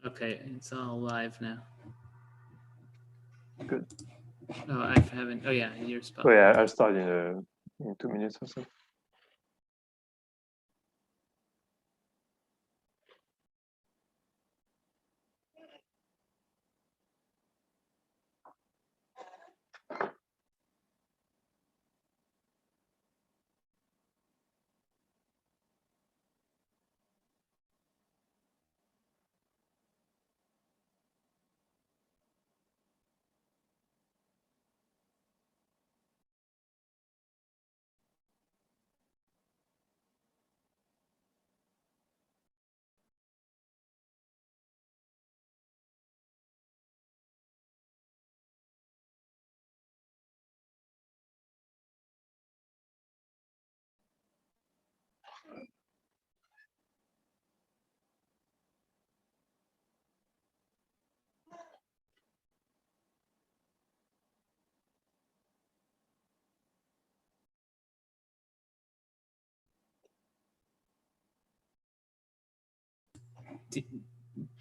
Okay, it's all live now. Good. Oh, I haven't. Oh yeah, you're spot. Oh yeah, I'll start in 2 minutes or so.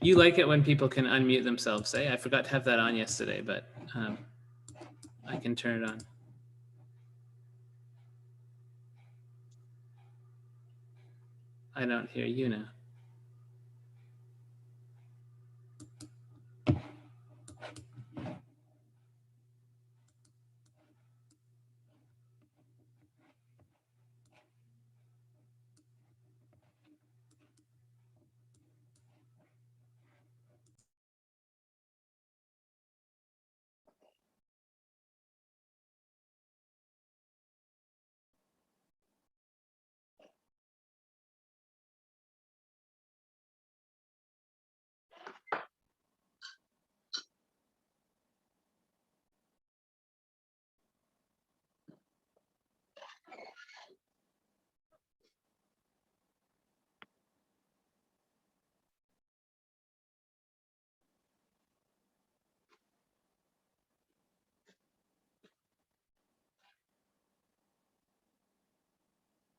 You like it when people can unmute themselves, eh? I forgot to have that on yesterday, but I can turn it on. I don't hear you now.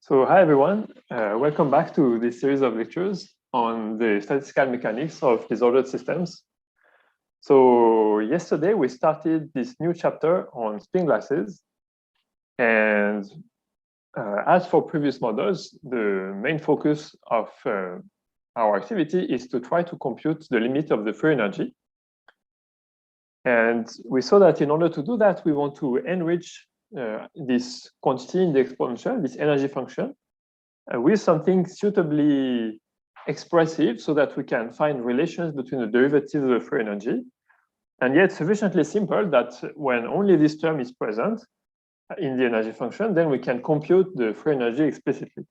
So hi everyone, welcome back to this series of lectures on the statistical mechanics of disordered systems. So yesterday we started this new chapter on spin glasses, and as for previous models, the main focus of our activity is to try to compute the limit of the free energy. And we saw that in order to do that, we want to enrich this quantity in the exponential, this energy function, with something suitably expressive so that we can find relations between the derivatives of the free energy, and yet sufficiently simple that when only this term is present in the energy function, then we can compute the free energy explicitly.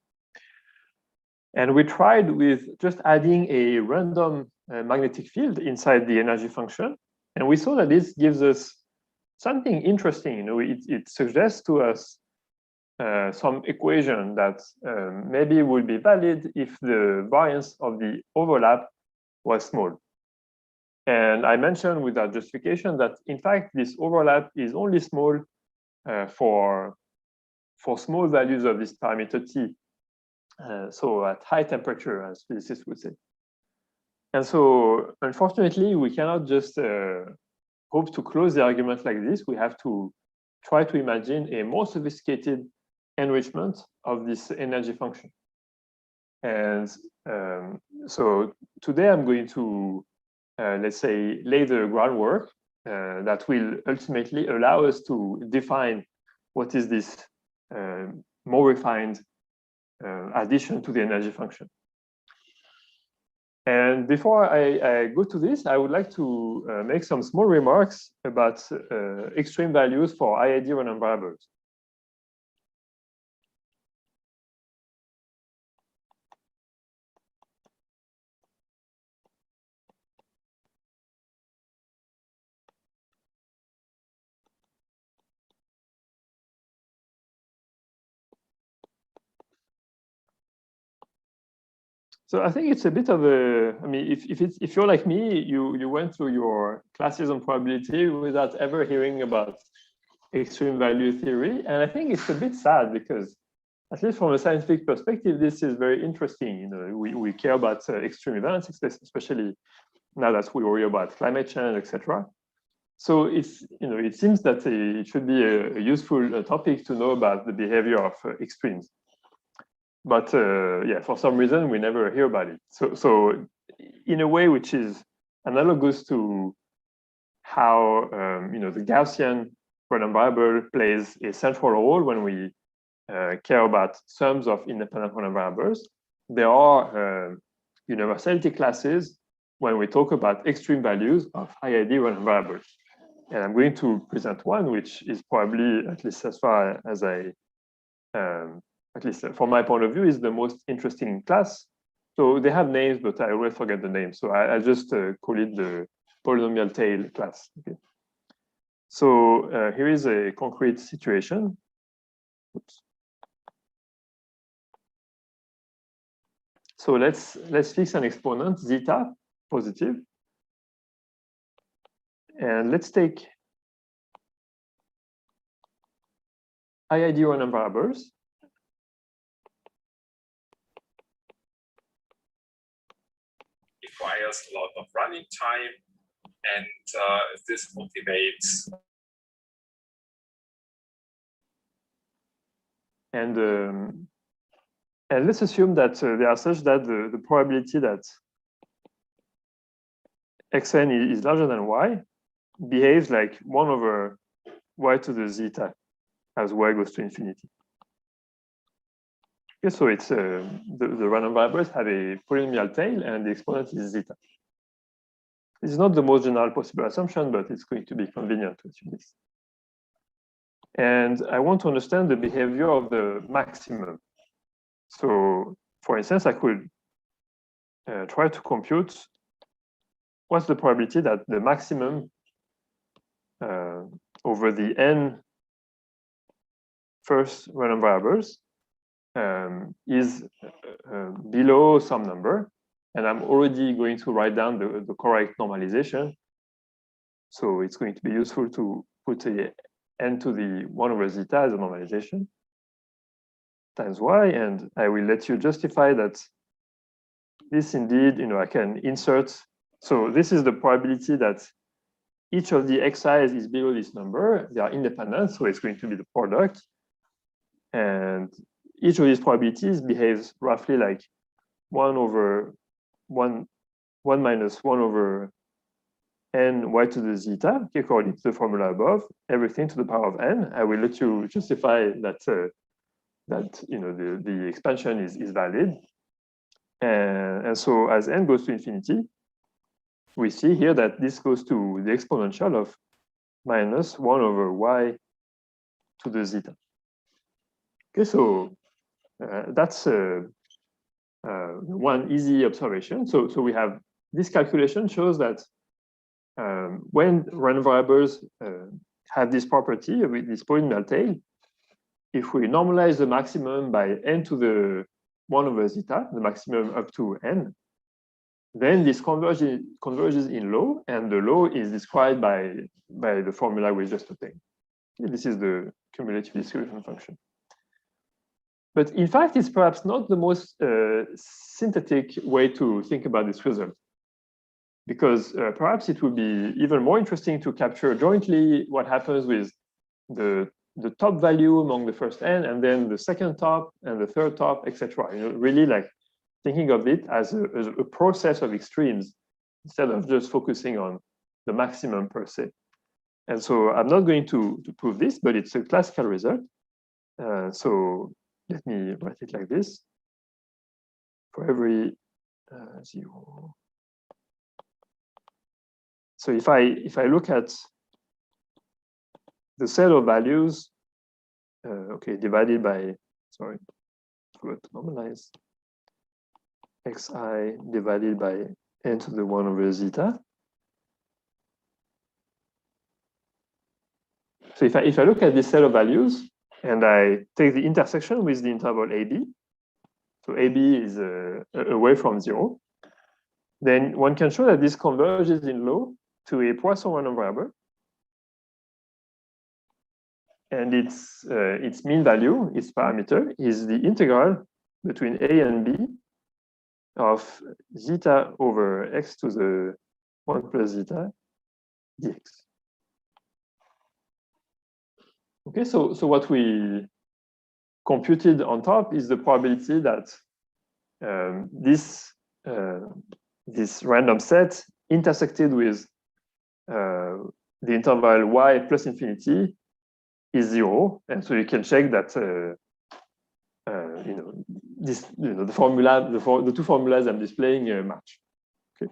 And we tried with just adding a random magnetic field inside the energy function, and we saw that this gives us something interesting. You know, it suggests to us some equation that maybe would be valid if the variance of the overlap was small. And I mentioned with that justification that in fact this overlap is only small for small values of this parameter t. So at high temperature, as physicists would say. And so unfortunately, we cannot just hope to close the argument like this. We have to try to imagine a more sophisticated enrichment of this energy function. And so today I'm going to, let's say, lay the groundwork that will ultimately allow us to define what is this more refined addition to the energy function. And before I go to this, I would like to make some small remarks about extreme values for IID random variables. So I think it's a bit of a, I mean, if you're like me, you went through your classes on probability without ever hearing about extreme value theory. And I think it's a bit sad because, at least from a scientific perspective, this is very interesting. You know, we care about extreme events, especially now that we worry about climate change, etc. So it's, it seems that it should be a useful topic to know about the behavior of extremes. But yeah, for some reason, we never hear about it. So in a way which is analogous to how, the Gaussian random variable plays a central role when we care about sums of independent random variables, there are universality classes when we talk about extreme values of high ID random variables. And I'm going to present one, which is probably, at least as far as at least from my point of view, is the most interesting class. So they have names, but I always forget the name. So I just call it the polynomial tail class. Okay. So here is a concrete situation. Oops. So let's fix an exponent zeta positive, and let's take IID random variables. Requires a lot of running time, and this motivates. And let's assume that they are such that the probability that xn is larger than y behaves like 1 over y to the zeta as y goes to infinity. Okay, so it's the random variables have a polynomial tail and the exponent is zeta. This is not the most general possible assumption, but it's going to be convenient to assume this. And I want to understand the behavior of the maximum. So, for instance, I could try to compute what's the probability that the maximum over the n first random variables is below some number. And I'm already going to write down the correct normalization. So it's going to be useful to put a n to the 1 over zeta as a normalization times y, and I will let you justify that this indeed, I can insert. So this is the probability that each of the xi's is below this number. They are independent, so it's going to be the product. And each of these probabilities behaves roughly like 1 over 1 minus 1 over n y to the zeta, okay, according to the formula above, everything to the power of n. I will let you justify that the expansion is valid. And so as n goes to infinity, we see here that this goes to the exponential of minus 1 over y to the zeta. Okay, so that's one easy observation. So we have this calculation shows that when random variables have this property with this polynomial tail, if we normalize the maximum by n to the 1 over zeta, the maximum up to n, then this converges in law, and the law is described by the formula we just obtained. Okay, this is the cumulative distribution function. But in fact, it's perhaps not the most synthetic way to think about this result, because perhaps it would be even more interesting to capture jointly what happens with the top value among the first n, and then the second top and the third top, etc. Really like thinking of it as a process of extremes instead of just focusing on the maximum per se. And so I'm not going to prove this, but it's a classical result. So let me write it like this. For every 0. So if I look at the set of values, okay, divided by, sorry, I forgot to normalize, xi divided by n to the 1 over zeta. So if I look at this set of values and I take the intersection with the interval AB, so AB is away from 0, then one can show that this converges in law to a Poisson random variable. And its mean value, its parameter, is the integral between a and b of zeta over x to the 1 plus zeta dx. Okay, so what we computed on top is the probability that this random set intersected with the interval y plus infinity is 0, and so you can check that the formula, the two formulas I'm displaying match. Okay,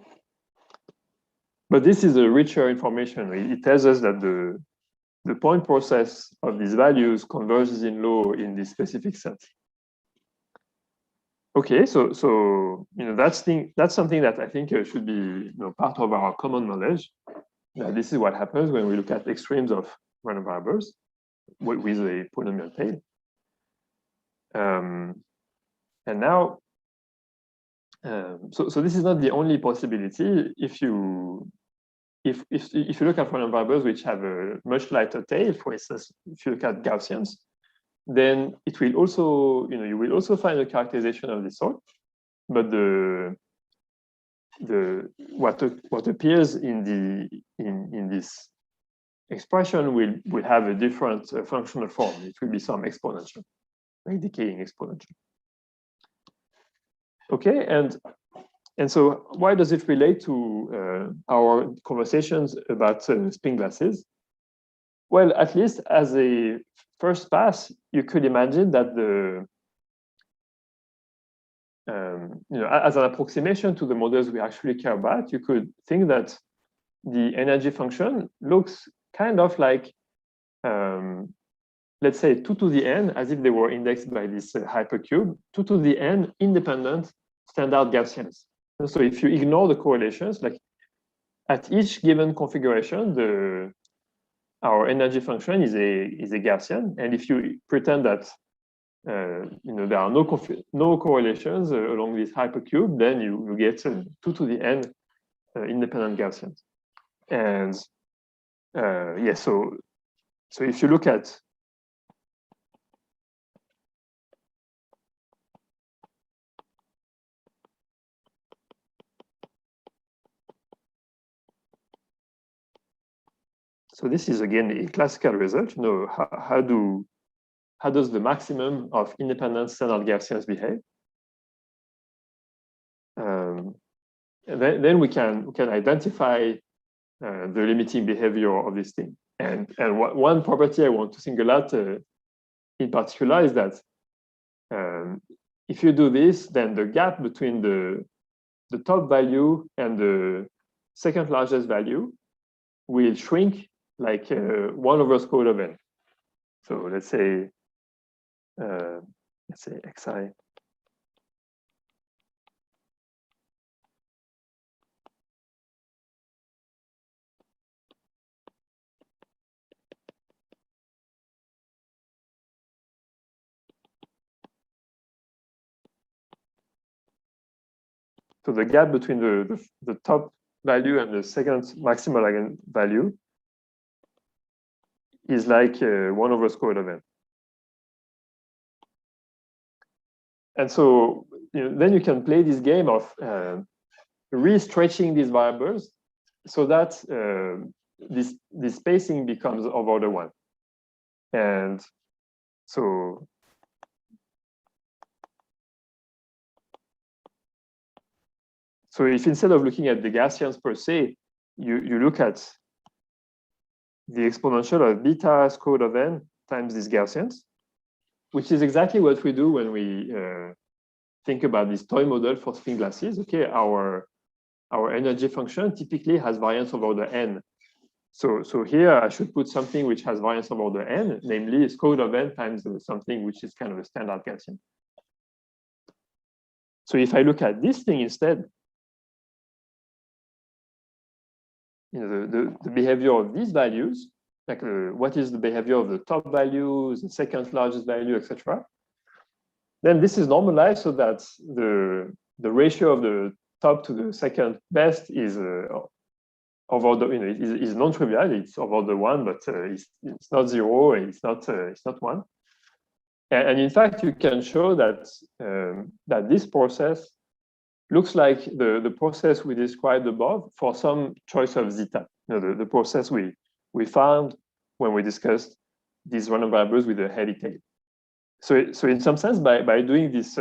but this is a richer information. It tells us that the point process of these values converges in law in this specific set. Okay, so that's something that I think should be part of our common knowledge. This is what happens when we look at extremes of random variables with a polynomial tail. And now, so this is not the only possibility. If you look at random variables which have a much lighter tail, for instance, if you look at Gaussians, then it will also, you will also find a characterization of this sort, but what appears in this expression will have a different functional form. It will be some exponential, like decaying exponential. Okay, and so why does it relate to our conversations about spin glasses? Well, at least as a first pass, you could imagine that as an approximation to the models we actually care about, you could think that the energy function looks kind of like, let's say, 2 to the n, as if they were indexed by this hypercube, 2 to the n independent standard Gaussians. And so if you ignore the correlations, like at each given configuration, our energy function is a Gaussian, and if you pretend that there are no correlations along this hypercube, then you get 2 to the n independent Gaussians. And yeah, so if you look at so this is again a classical result. How does the maximum of independent standard Gaussians behave? Then we can identify the limiting behavior of this thing. And one property I want to single out in particular is that if you do this, then the gap between the top value and the second largest value will shrink like 1 over square root of n. So let's say xi. So the gap between the top value and the second maximal eigenvalue is like 1 over square root of n. And so then you can play this game of re-stretching these variables so that this spacing becomes of order 1. And so if instead of looking at the Gaussians per se, you look at the exponential of beta square root of n times these Gaussians, which is exactly what we do when we think about this toy model for spin glasses. Okay, our energy function typically has variance of order n. So here I should put something which has variance of order n, namely square root of n times something which is kind of a standard Gaussian. So if I look at this thing instead, the behavior of these values, like what is the behavior of the top values, the second largest value, etc. Then this is normalized so that the ratio of the top to the second best is of order, is non-trivial. It's of order 1, but it's not 0, and it's not 1. And in fact, you can show that that this process looks like the process we described above for some choice of zeta. The process we found when we discussed these random variables with a heavy tail. So in some sense, by doing this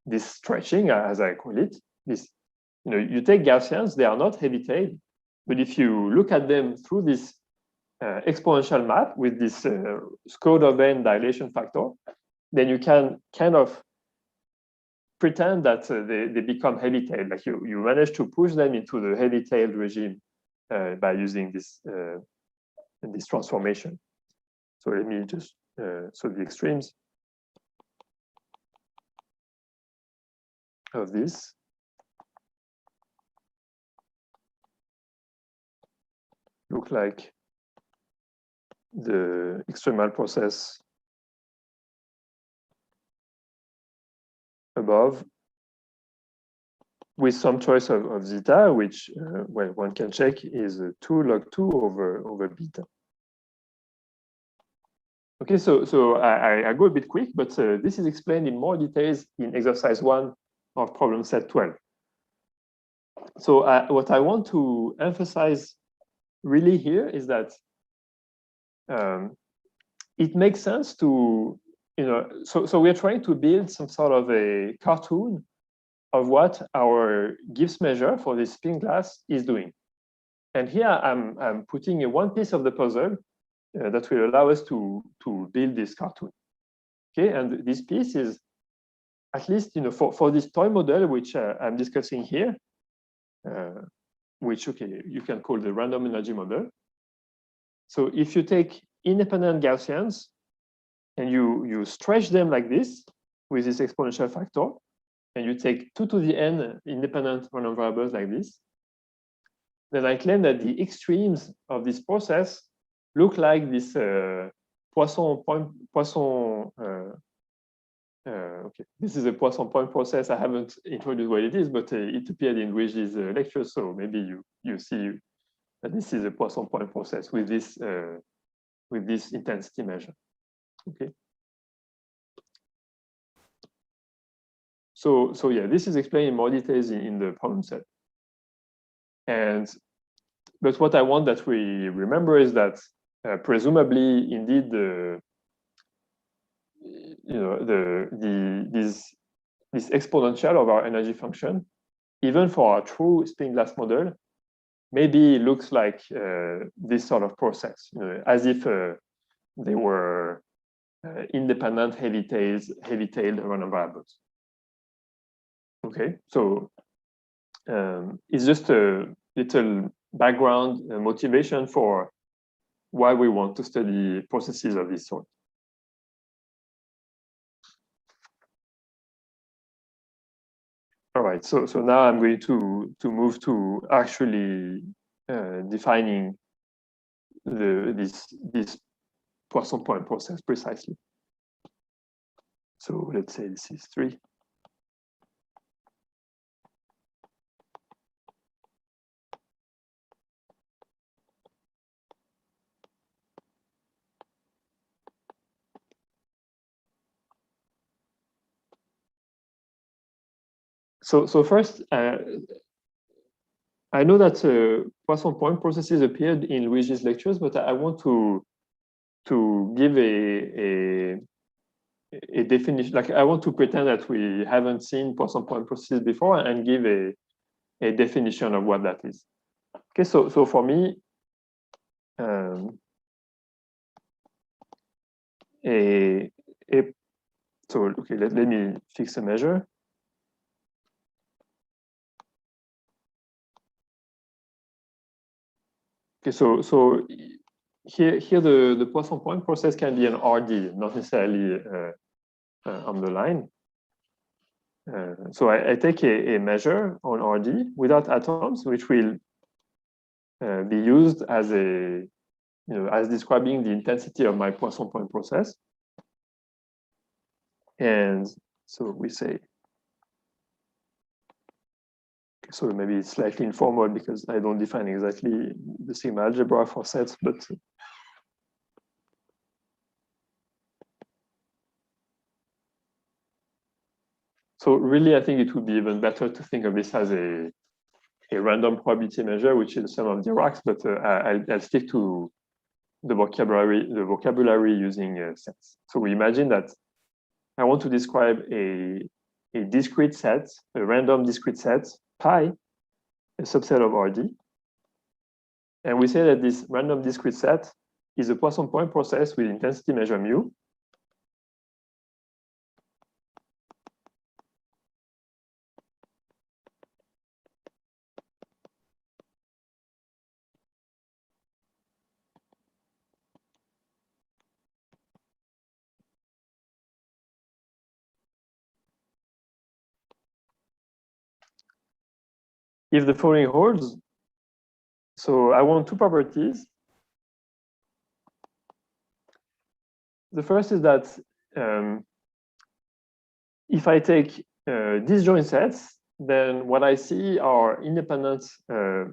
this stretching, as I call it, this you take Gaussians, they are not heavy tailed, but if you look at them through this exponential map with this square root of n dilation factor, then you can kind of pretend that they become heavy tailed, like you manage to push them into the heavy tailed regime by using this this transformation. So let me just so the extremes of this look like the extremal process above with some choice of zeta, which well, one can check is 2 log 2 over beta. Okay, so I go a bit quick, but this is explained in more details in exercise 1 of problem set 12. So what I want to emphasize really here is that it makes sense to, so we're trying to build some sort of a cartoon of what our Gibbs measure for this spin glass is doing. And here I'm putting in one piece of the puzzle that will allow us to build this cartoon. Okay, and this piece is at least for this toy model which I'm discussing here, which you can call the random energy model. So if you take independent Gaussians and you stretch them like this with this exponential factor, and you take 2 to the n independent random variables like this, then I claim that the extremes of this process look like this Poisson point. Okay, this is a Poisson point process. I haven't introduced what it is, but it appeared in Luigi's lecture, so maybe you see that this is a Poisson point process with this intensity measure. Okay. So yeah, this is explained in more details in the problem set. But what I want that we remember is that presumably, indeed, this exponential of our energy function, even for our true spin glass model, maybe looks like this sort of process, as if they were independent heavy-tailed random variables. Okay, so it's just a little background motivation for why we want to study processes of this sort. All right, so now I'm going to move to actually defining this Poisson point process precisely. So let's say this is 3. So first, I know that Poisson point processes appeared in Luigi's lectures, but I want to give a definition. Like I want to pretend that we haven't seen Poisson point processes before and give a definition of what that is. Okay, so for me, let me fix a measure. Okay, so here the Poisson point process can be an RD, not necessarily on the line. So I take a measure on RD without atoms, which will be used as as describing the intensity of my Poisson point process. And so we say, so maybe it's slightly informal because I don't define exactly the sigma algebra for sets, but So really, I think it would be even better to think of this as a random probability measure, which is the sum of the racks, but I'll stick to the vocabulary using sets. So we imagine that I want to describe a discrete set, a random discrete set, pi, a subset of RD. And we say that this random discrete set is a Poisson point process with intensity measure mu. If the following holds, so I want two properties. The first is that if I take disjoint sets, then what I see are independent the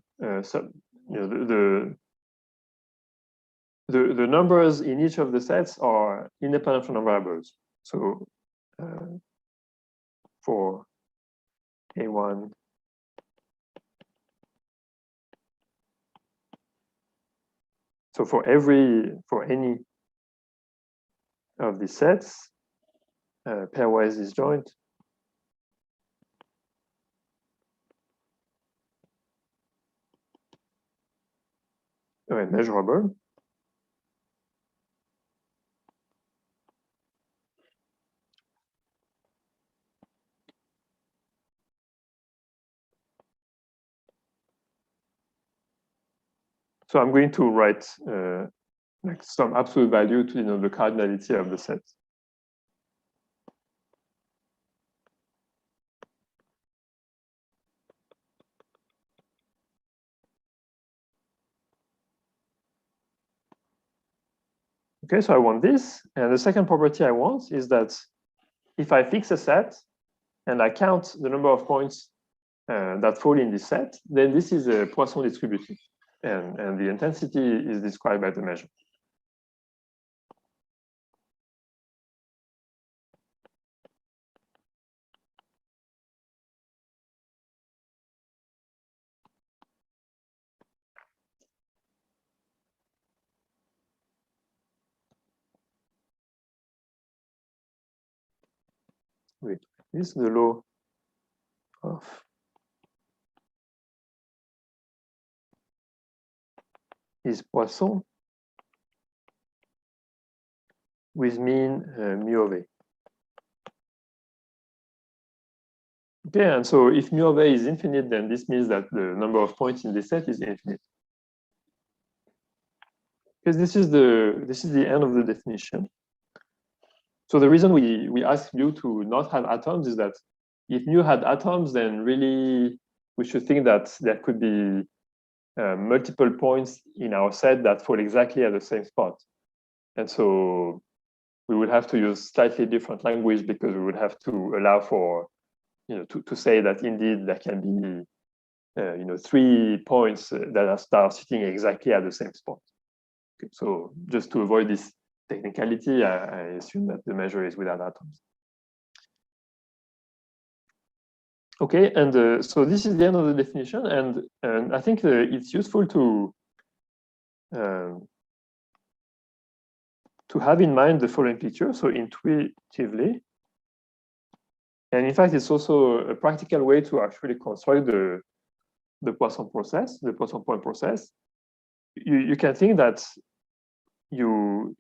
numbers in each of the sets are independent from the variables. So for A1, so for any of these sets, pairwise disjoint, measurable. So I'm going to write like some absolute value to denote the cardinality of the set. Okay, so I want this. And the second property I want is that if I fix a set and I count the number of points that fall in this set, then this is a Poisson distributive. And the intensity is described by the measure. Wait, this is the law of is Poisson with mean mu of A. Okay, and so if mu of A is infinite, then this means that the number of points in this set is infinite. Because this is the end of the definition. So the reason we ask mu to not have atoms is that if mu had atoms, then really we should think that there could be multiple points in our set that fall exactly at the same spot. And so we would have to use slightly different language because we would have to allow for, to say that indeed there can be, 3 points that are sitting exactly at the same spot. Okay, so just to avoid this technicality, I assume that the measure is without atoms. Okay, and so this is the end of the definition, and I think it's useful to have in mind the following picture. So intuitively, and in fact, it's also a practical way to actually construct the Poisson process, the Poisson point process. You can think that you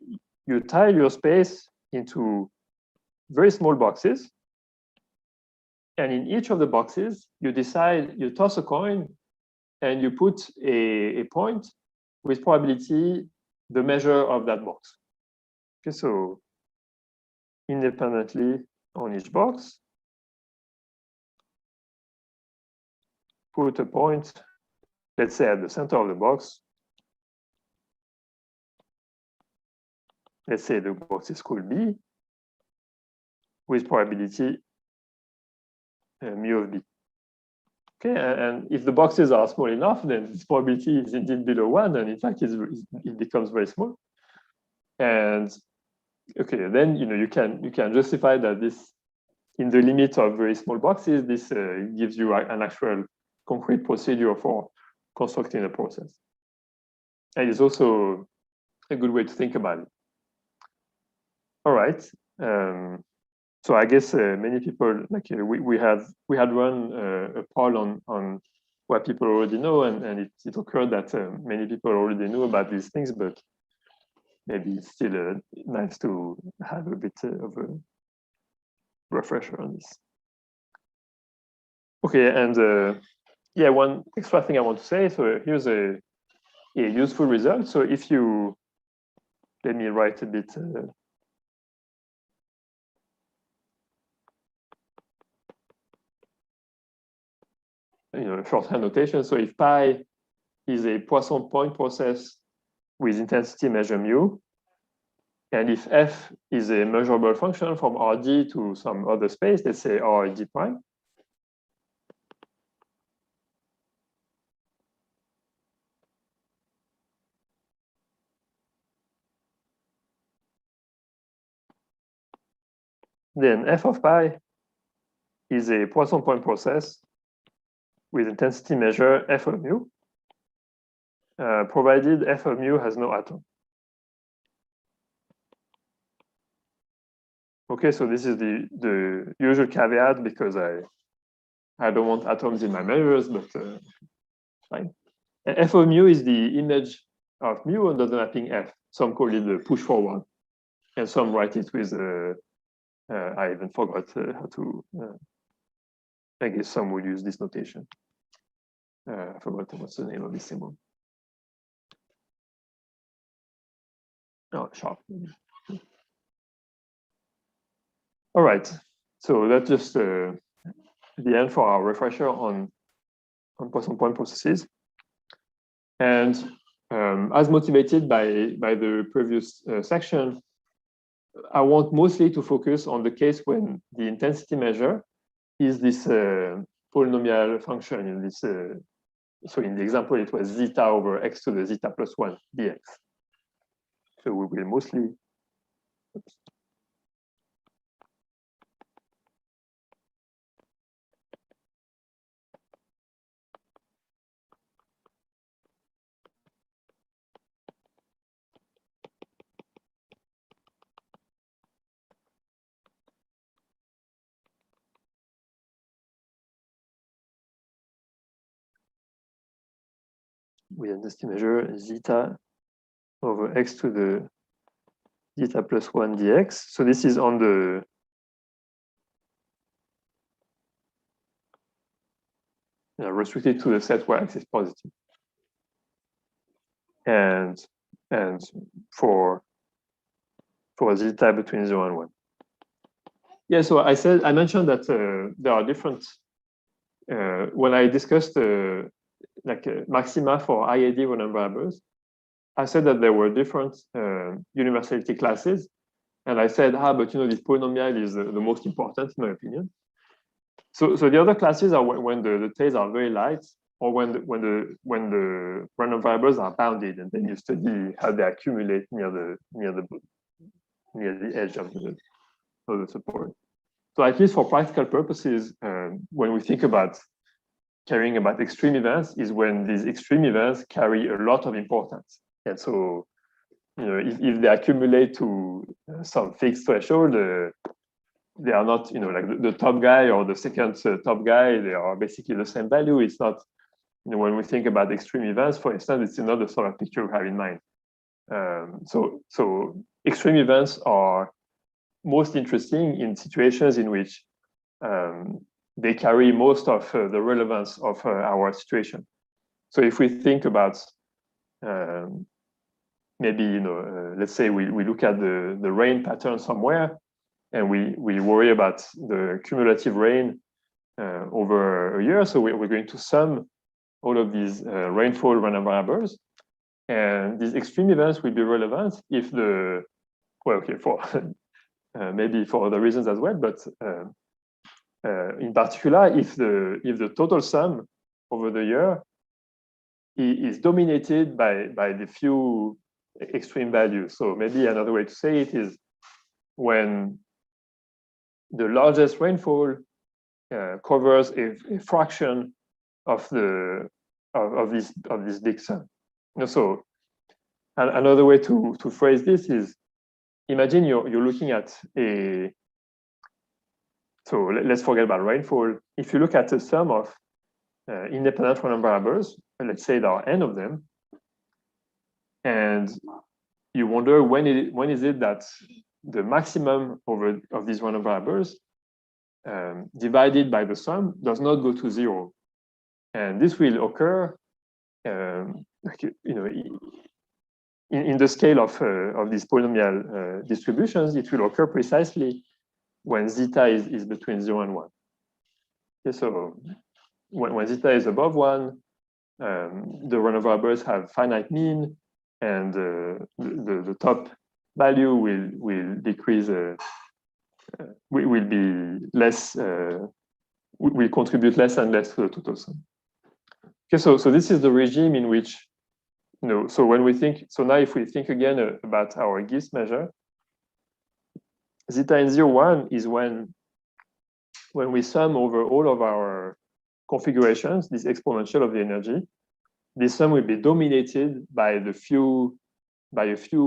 tile your space into very small boxes. And in each of the boxes, you toss a coin and you put a point with probability, the measure of that box. Okay, so independently on each box, put a point, let's say at the center of the box. Let's say the box is called B with probability mu of B. Okay, and if the boxes are small enough, then this probability is indeed below 1, and in fact it becomes very small. And okay, then you can justify that this in the limit of very small boxes, this gives you an actual concrete procedure for constructing a process. And it's also a good way to think about it. All right. So I guess many people, like we had run a poll on what people already know, and it occurred that many people already knew about these things, but maybe it's still nice to have a bit of a refresher on this. Okay, and yeah, one extra thing I want to say. So here's a useful result. So if you, let me write a bit. Shorthand notation. So if pi is a Poisson point process with intensity measure mu, and if f is a measurable function from Rd to some other space, let's say Rd prime, then f of pi is a Poisson point process with intensity measure f of mu, provided f of mu has no atom. Okay, so this is the usual caveat because I don't want atoms in my measures, but fine. And f of mu is the image of mu under the mapping f. Some call it the push forward, and some write it with I even forgot how to. I guess some will use this notation. I forgot what's the name of this symbol. Oh, sharp. All right, so that's just the end for our refresher on Poisson point processes. And as motivated by the previous section, I want mostly to focus on the case when the intensity measure is this polynomial function in this. So in the example, it was zeta over x to the zeta plus 1 dx. So we will mostly. Oops. We intensity measure zeta over x to the zeta plus 1 dx. So this is on the restricted to the set where x is positive. And for zeta between 0 and 1. Yeah, so I mentioned that there are different, when I discussed maxima for IAD random variables, I said that there were different universality classes. And I said, but this polynomial is the most important in my opinion. So the other classes are when the tails are very light, or when the random variables are bounded, and then you study how they accumulate near the edge of the support. So at least for practical purposes, when we think about caring about extreme events, is when these extreme events carry a lot of importance. And so, if they accumulate to some fixed threshold, they are not, like the top guy or the second top guy, they are basically the same value. It's not, when we think about extreme events, for instance, it's another sort of picture we have in mind. So extreme events are most interesting in situations in which they carry most of the relevance of our situation. So if we think about maybe, let's say we look at the rain pattern somewhere, and we worry about the cumulative rain over a year. So we're going to sum all of these rainfall random variables. And these extreme events will be relevant if for maybe for other reasons as well, but in particular, if the total sum over the year is dominated by the few extreme values. So maybe another way to say it is when the largest rainfall covers a fraction of this big sun. So another way to phrase this is, imagine you're looking at a. So let's forget about rainfall. If you look at the sum of independent random variables, let's say there are n of them, and you wonder when is it that the maximum of these random variables divided by the sum does not go to 0, and this will occur, in the scale of these polynomial distributions. It will occur precisely when zeta is between 0 and 1. Okay, so when zeta is above 1, the random variables have finite mean, and the top value will decrease, will be less, will contribute less and less to the total sum. Okay, so this is the regime in which, so when we think, so now if we think again about our Gibbs measure, zeta in 0, 1 is when we sum over all of our configurations, this exponential of the energy, this sum will be dominated by a few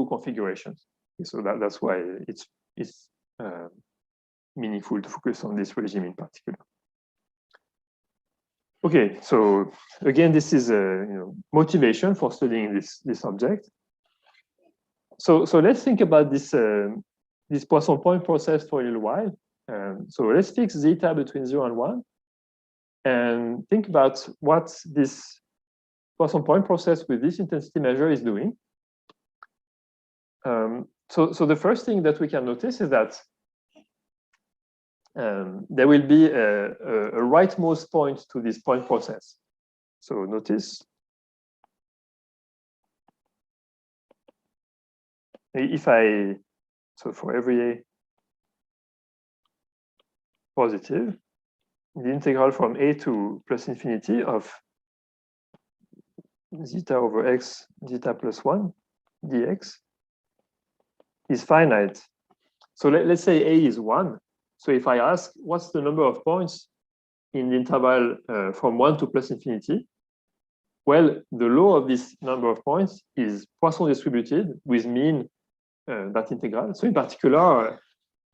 configurations. So that's why it's meaningful to focus on this regime in particular. Okay, so again, this is motivation for studying this object. So let's think about this Poisson point process for a little while. So let's fix zeta between 0 and 1, and think about what this Poisson point process with this intensity measure is doing. So the first thing that we can notice is that there will be a rightmost point to this point process. So notice, so for every a positive, the integral from a to plus infinity of zeta over x, zeta plus 1 dx is finite. So let's say a is 1. So if I ask what's the number of points in the interval from 1 to plus infinity, well, the law of this number of points is Poisson distributed with mean that integral. So in particular,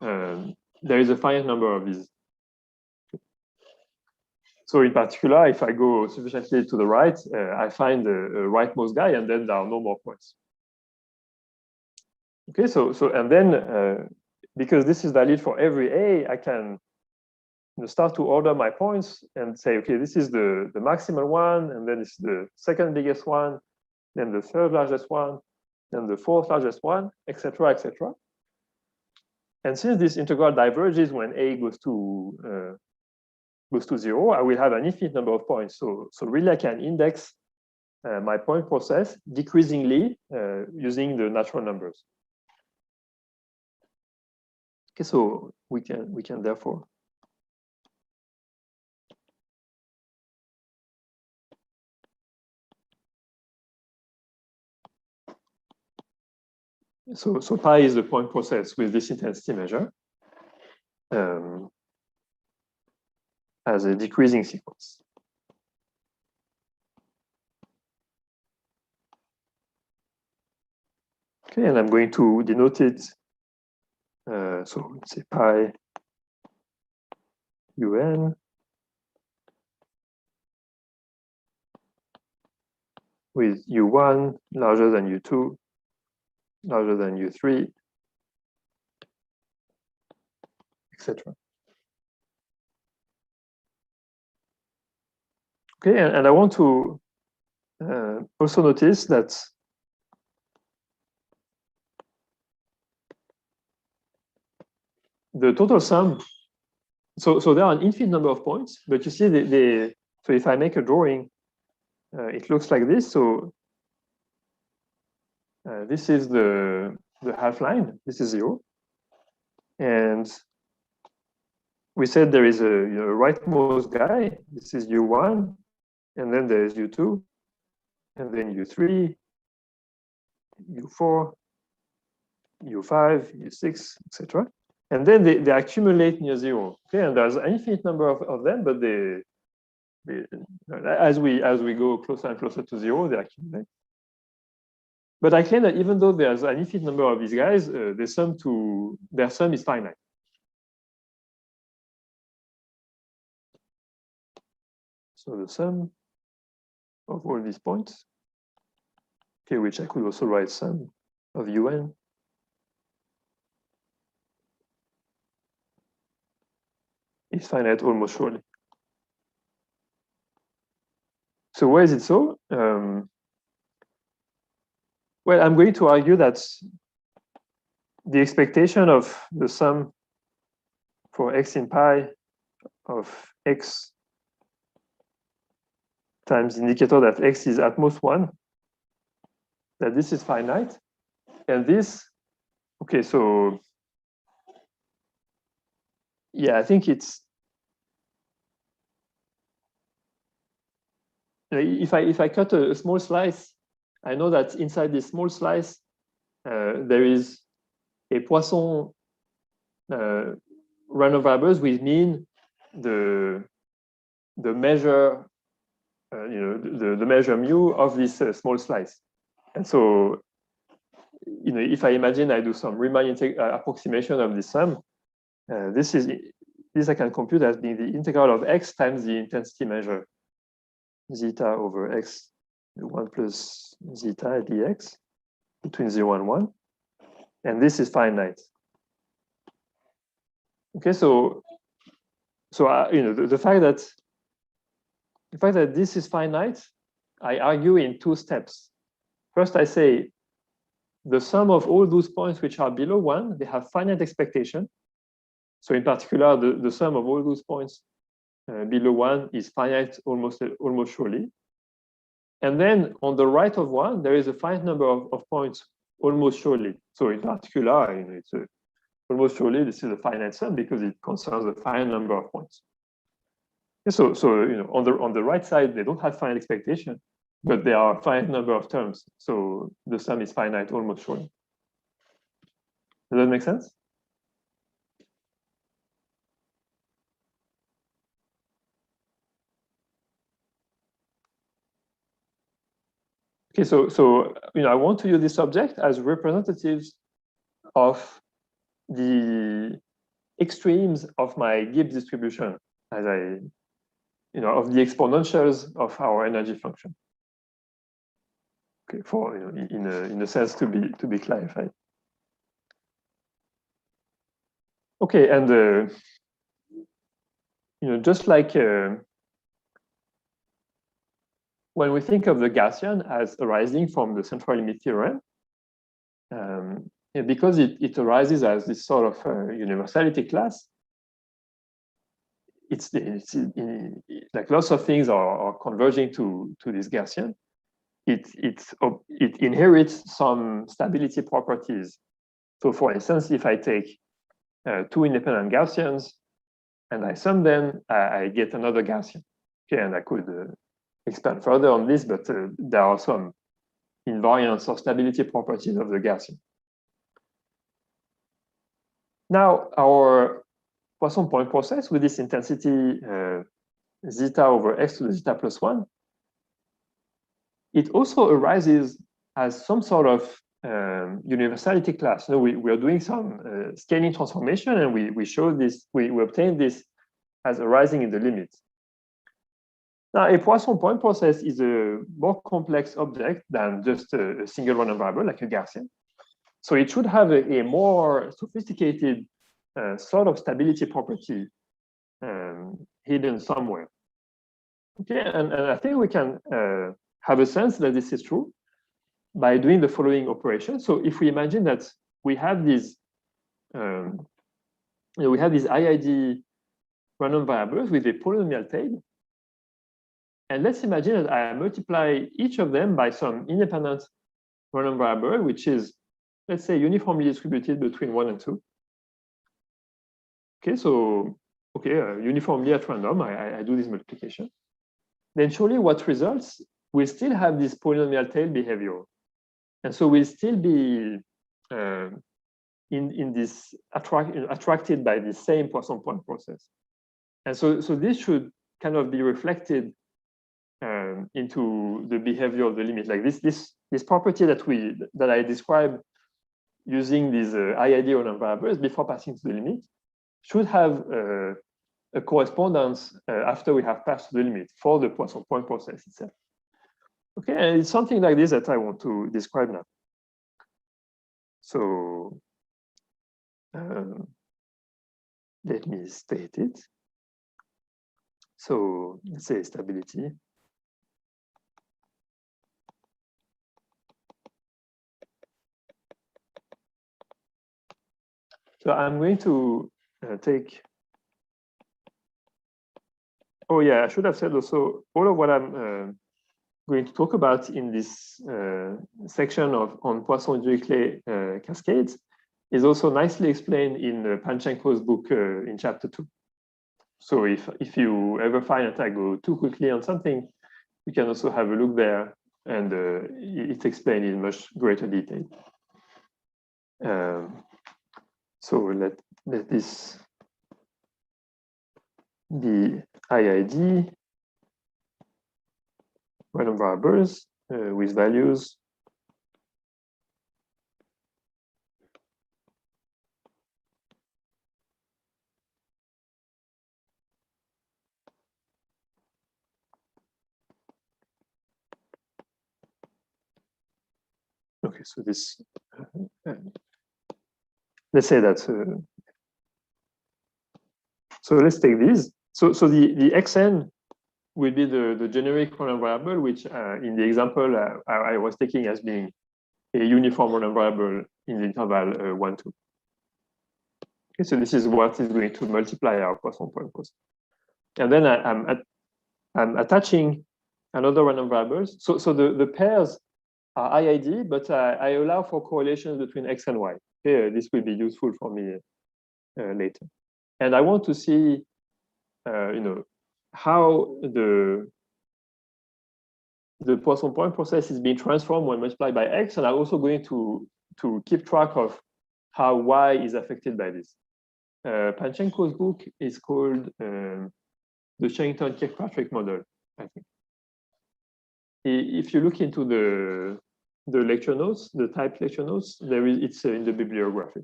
there is a finite number of these. So in particular, if I go sufficiently to the right, I find a rightmost guy, and then there are no more points. Okay, so and then because this is valid for every a, I can start to order my points and say, okay, this is the maximal one, and then it's the second biggest one, then the third largest one, then the fourth largest one, etc., etc. And since this integral diverges when a goes to 0, I will have an infinite number of points. So really, I can index my point process decreasingly using the natural numbers. Okay, so we can therefore so pi is the point process with this intensity measure as a decreasing sequence. Okay, and I'm going to denote it. So let's say pi un with u1 larger than u2, larger than u3, etc. Okay, and I want to also notice that the total sum, so there are an infinite number of points, but you see so if I make a drawing, it looks like this. So this is the half line, this is 0. And we said there is a rightmost guy, this is u1, and then there's u2, and then u3, u4, u5, u6, etc. And then they accumulate near zero. Okay, and there's an infinite number of them, but as we go closer and closer to zero, they accumulate. But I claim that even though there's an infinite number of these guys, their sum is finite. So the sum of all these points, okay, which I could also write sum of un, is finite almost surely. So why is it so? Well, I'm going to argue that the expectation of the sum for x in pi of x times the indicator that x is at most 1, that this is finite. And this, okay, so yeah, I think it's, if I cut a small slice, I know that inside this small slice, there is a Poisson random variables with mean the measure, the measure mu of this small slice. And so, if I imagine I do some Riemann approximation of this sum, this I can compute as being the integral of x times the intensity measure, zeta over x, 1 plus zeta dx between 0 and 1. And this is finite. Okay, so the fact that this is finite, I argue in 2 steps. First, I say the sum of all those points which are below 1, they have finite expectation. So in particular, the sum of all those points below 1 is finite almost surely. And then on the right of 1, there is a finite number of points almost surely. So in particular, it's almost surely this is a finite sum because it concerns a finite number of points. So on the right side, they don't have finite expectation, but there are a finite number of terms. So the sum is finite almost surely. Does that make sense? Okay, so I want to use this object as representatives of the extremes of my Gibbs distribution, as of the exponentials of our energy function. Okay, for in a sense to be clarified. Okay, and just like when we think of the Gaussian as arising from the central limit theorem, because it arises as this sort of universality class, it's like lots of things are converging to this Gaussian. It inherits some stability properties. So for instance, if I take 2 independent Gaussians and I sum them, I get another Gaussian. Okay, and I could expand further on this, but there are some invariance or stability properties of the Gaussian. Now, our Poisson point process with this intensity zeta over x to the zeta plus 1, it also arises as some sort of universality class. We are doing some scaling transformation, and we show this, we obtain this as arising in the limit. Now, a Poisson point process is a more complex object than just a single random variable like a Gaussian. So it should have a more sophisticated sort of stability property hidden somewhere. Okay, and I think we can have a sense that this is true by doing the following operation. So if we imagine that we have these, IID random variables with a polynomial tail, and let's imagine that I multiply each of them by some independent random variable, which is, let's say, uniformly distributed between 1 and 2. Okay, so uniformly at random, I do this multiplication. Then surely what results will still have this polynomial tail behavior. And so we'll still be in this attracted by the same Poisson point process. And so this should kind of be reflected into the behavior of the limit. Like this property that I described using these IID or variables before passing to the limit should have a correspondence after we have passed the limit for the Poisson point process itself. Okay, and it's something like this that I want to describe now. So let me state it. So let's say stability. So I'm going to take. Oh yeah, I should have said also all of what I'm going to talk about in this section on Poisson-Dirichlet cascades is also nicely explained in Panchenko's book in chapter 2. So if you ever find that I go too quickly on something, you can also have a look there, and it's explained in much greater detail. So let this be IID random variables with values okay, so this let's say that so let's take these. So the xn will be the generic random variable, which in the example I was taking as being a uniform random variable in the interval 1, 2. Okay, so this is what is going to multiply our Poisson point process. And then I'm attaching another random variables. So the pairs are IID, but I allow for correlations between x and y. Okay, this will be useful for me later. And I want to see, how the Poisson point process is being transformed when multiplied by x, and I'm also going to keep track of how y is affected by this. Panchenko's book is called the Sherrington-Kirkpatrick model, I think. If you look into the lecture notes, the typed lecture notes, it's in the bibliography.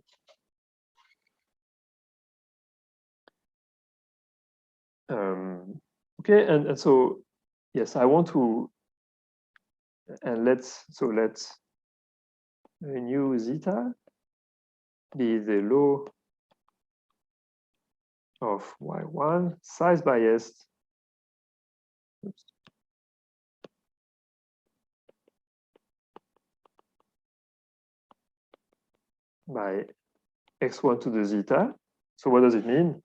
Okay, and so yes, I want to, and let's renew zeta be the law of y1 size biased. Oops. By x1 to the zeta. So what does it mean?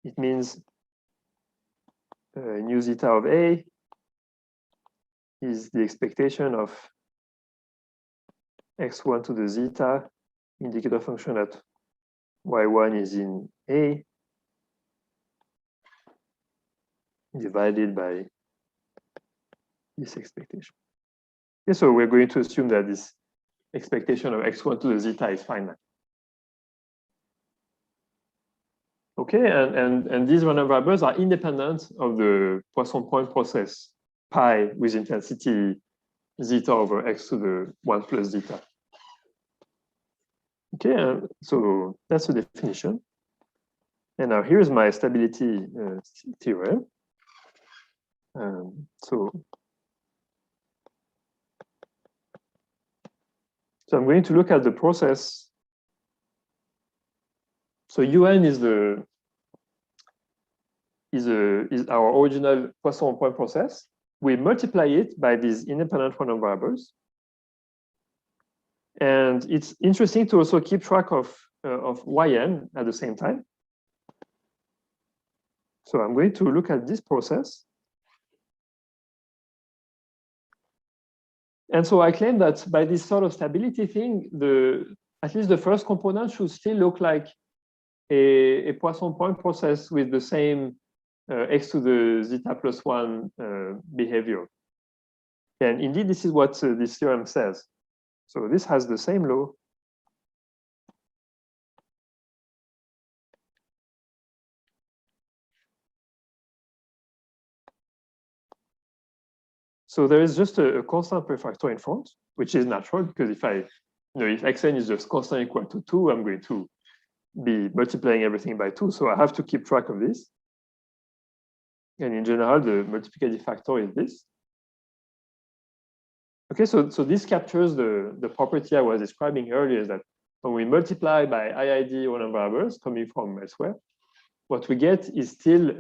It means nu zeta of A is the expectation of x1 to the zeta indicator function at y1 is in A divided by this expectation. Okay, so we're going to assume that this expectation of x1 to the zeta is finite. Okay, and these random variables are independent of the Poisson point process pi with intensity zeta over x to the 1 plus zeta. Okay, so that's the definition. And now here's my stability theorem. So I'm going to look at the process. So UN is our original Poisson point process. We multiply it by these independent random variables. And it's interesting to also keep track of yn at the same time. So I'm going to look at this process. And so I claim that by this sort of stability thing, at least the first component should still look like a Poisson point process with the same x to the zeta plus 1 behavior. And indeed, this is what this theorem says. So this has the same law So there is just a constant prefactor in front, which is natural because if if xn is just constant equal to 2, I'm going to be multiplying everything by 2. So I have to keep track of this. And in general, the multiplicative factor is this. Okay, so this captures the property I was describing earlier, that when we multiply by IID or number variables coming from elsewhere, what we get is still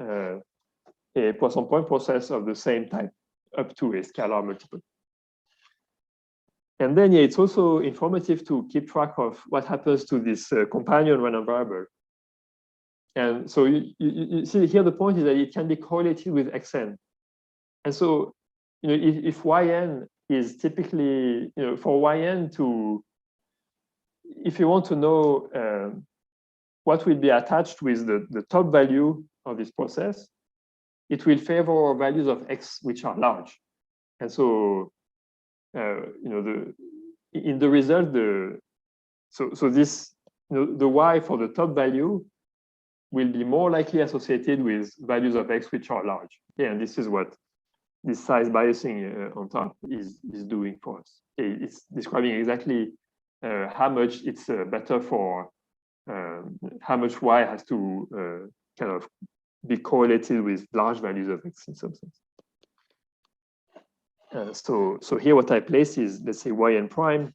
a Poisson point process of the same type up to a scalar multiple. And then, yeah, it's also informative to keep track of what happens to this companion random variable. And so you see here, the point is that it can be correlated with xn. And so, if yn is typically, for yn to, if you want to know what will be attached with the top value of this process, it will favor values of x which are large. And so, in the result, so this, the y for the top value will be more likely associated with values of x which are large. Yeah, and this is what this size biasing on top is doing for us. It's describing exactly how much it's better for how much y has to kind of be correlated with large values of x in some sense. So here what I place is, let's say, yn prime,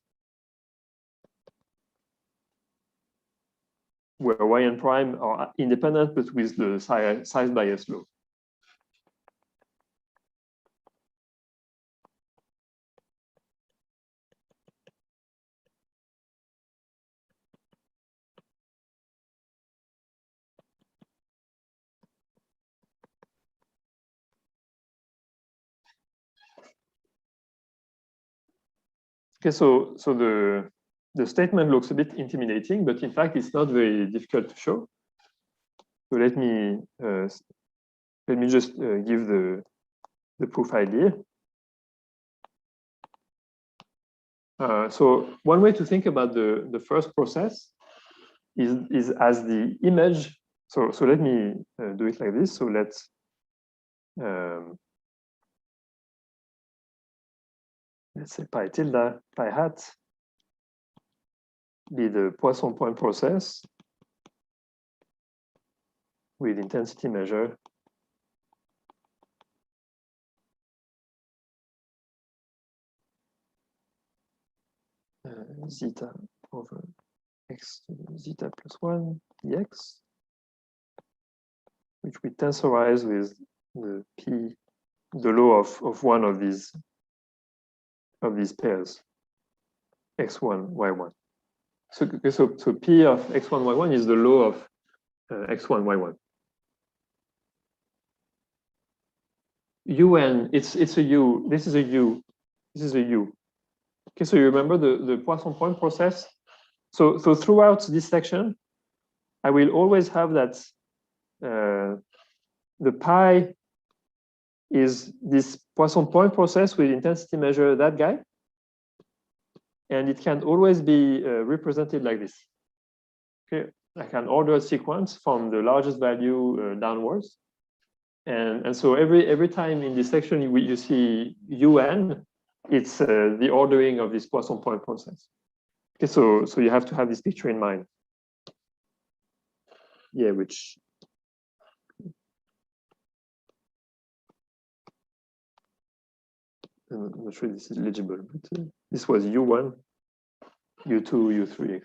where yn prime are independent, but with the size bias low. Okay, so the statement looks a bit intimidating, but in fact, it's not very difficult to show. So let me just give the proof idea. So one way to think about the first process is as the image. So let me do it like this. So let's say pi tilde, pi hat be the Poisson point process with intensity measure zeta over x to the zeta plus 1 dx, which we tensorize with the p, the law of one of these pairs, x1, y1. So p of x1, y1 is the law of x1, y1. Un, it's a u. This is a u. This is a u. Okay, so you remember the Poisson point process. So throughout this section, I will always have that the pi is this Poisson point process with intensity measure, that guy. And it can always be represented like this. Okay, I can order a sequence from the largest value downwards. And so every time in this section you see un, it's the ordering of this Poisson point process. Okay, so you have to have this picture in mind. Yeah, which I'm not sure this is legible, but this was U1, U2, U3, etc.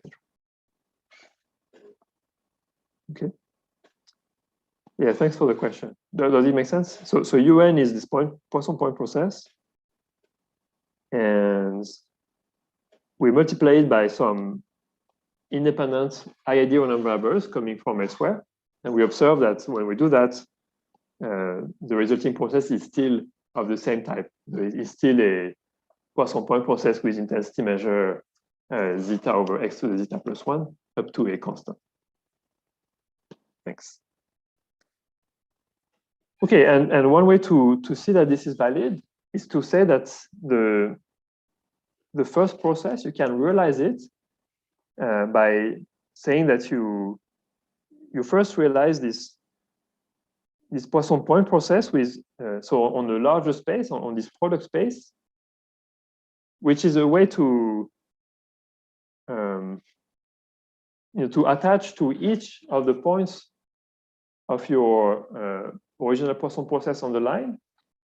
Okay. Yeah, thanks for the question. Does it make sense? So UN is this Poisson point process, and we multiply it by some independent IID or number variables coming from elsewhere, and we observe that when we do that, the resulting process is still of the same type. It's still a Poisson point process with intensity measure zeta over x to the zeta plus 1 up to a constant. Thanks. Okay, and one way to see that this is valid is to say that the first process, you can realize it by saying that you first realize this this Poisson point process with, so on the larger space, on this product space, which is a way to, to attach to each of the points of your original Poisson process on the line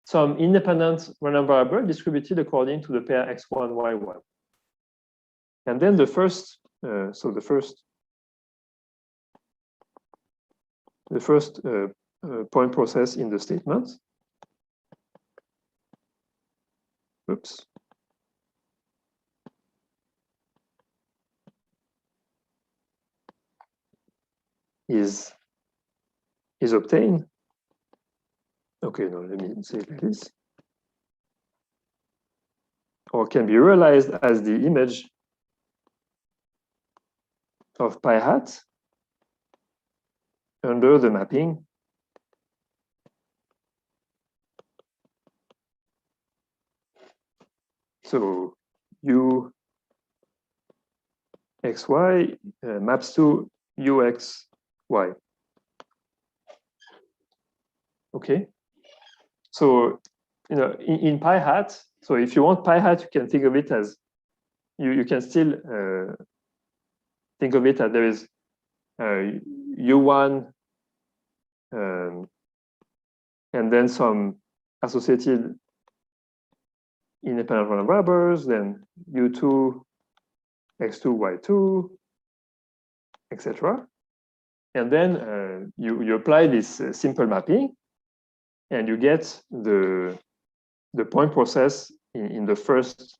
some independent random variable distributed according to the pair x1, y1. And then the first, the first point process in the statement. Oops. Is obtained. Okay, no, let me say it like this. Or can be realized as the image of pi hat under the mapping so u xy maps to ux y. Okay, so in pi hat, so if you want pi hat, you can think of it as you can still think of it as there is u1 and then some associated independent random variables, then u2 x2 y2, etc. And then you apply this simple mapping, and you get the point process in the first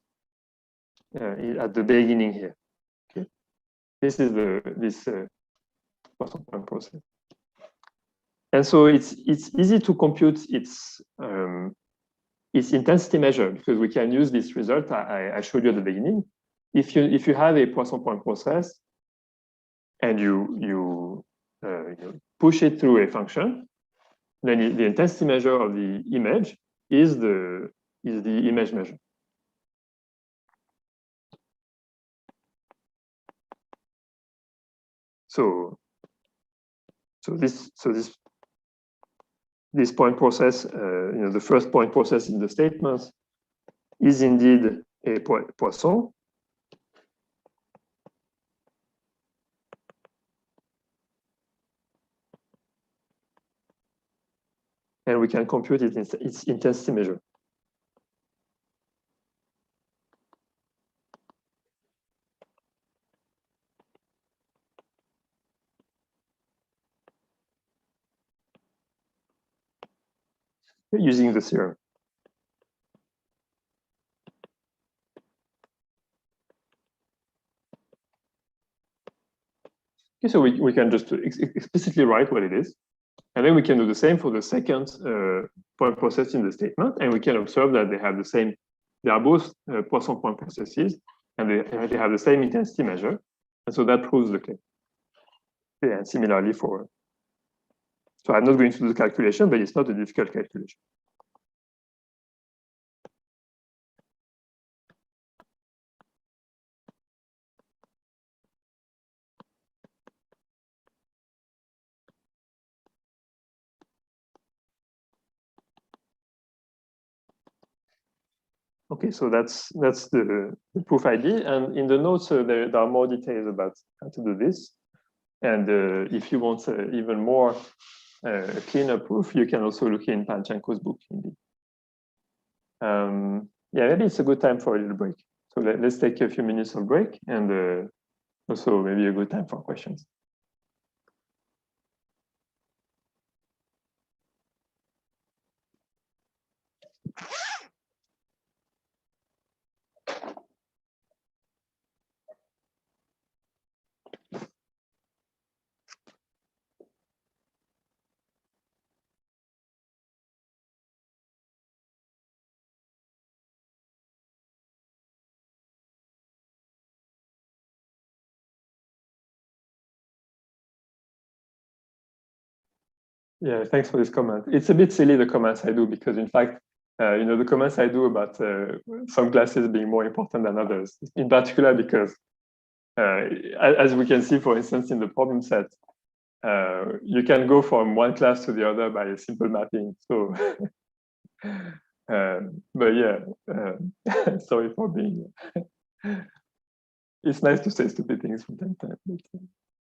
at the beginning here. Okay, this is this point process, and so it's easy to compute its intensity measure because we can use this result I showed you at the beginning. If you have a Poisson point process and you push it through a function, then the intensity measure of the image is the image measure. So this point process, the first point process in the statement is indeed a Poisson. And we can compute its intensity measure. Using the theorem. Okay, so we can just explicitly write what it is. And then we can do the same for the second point process in the statement. And we can observe that they have the same, they are both Poisson point processes, and they have the same intensity measure. And so that proves the claim. Okay, and similarly for, so I'm not going to do the calculation, but it's not a difficult calculation. Okay, so that's the proof ID, and in the notes there are more details about how to do this. And if you want even more cleaner proof, you can also look in Panchenko's book. Indeed. Yeah, maybe it's a good time for a little break. So let's take a few minutes of break, and also maybe a good time for questions. Yeah, thanks for this comment. It's a bit silly, the comments I do, because in fact, the comments I do about some classes being more important than others, in particular because, as we can see, for instance, in the problem set, you can go from one class to the other by a simple mapping. So, but yeah, sorry for being. It's nice to say stupid things from time to time, but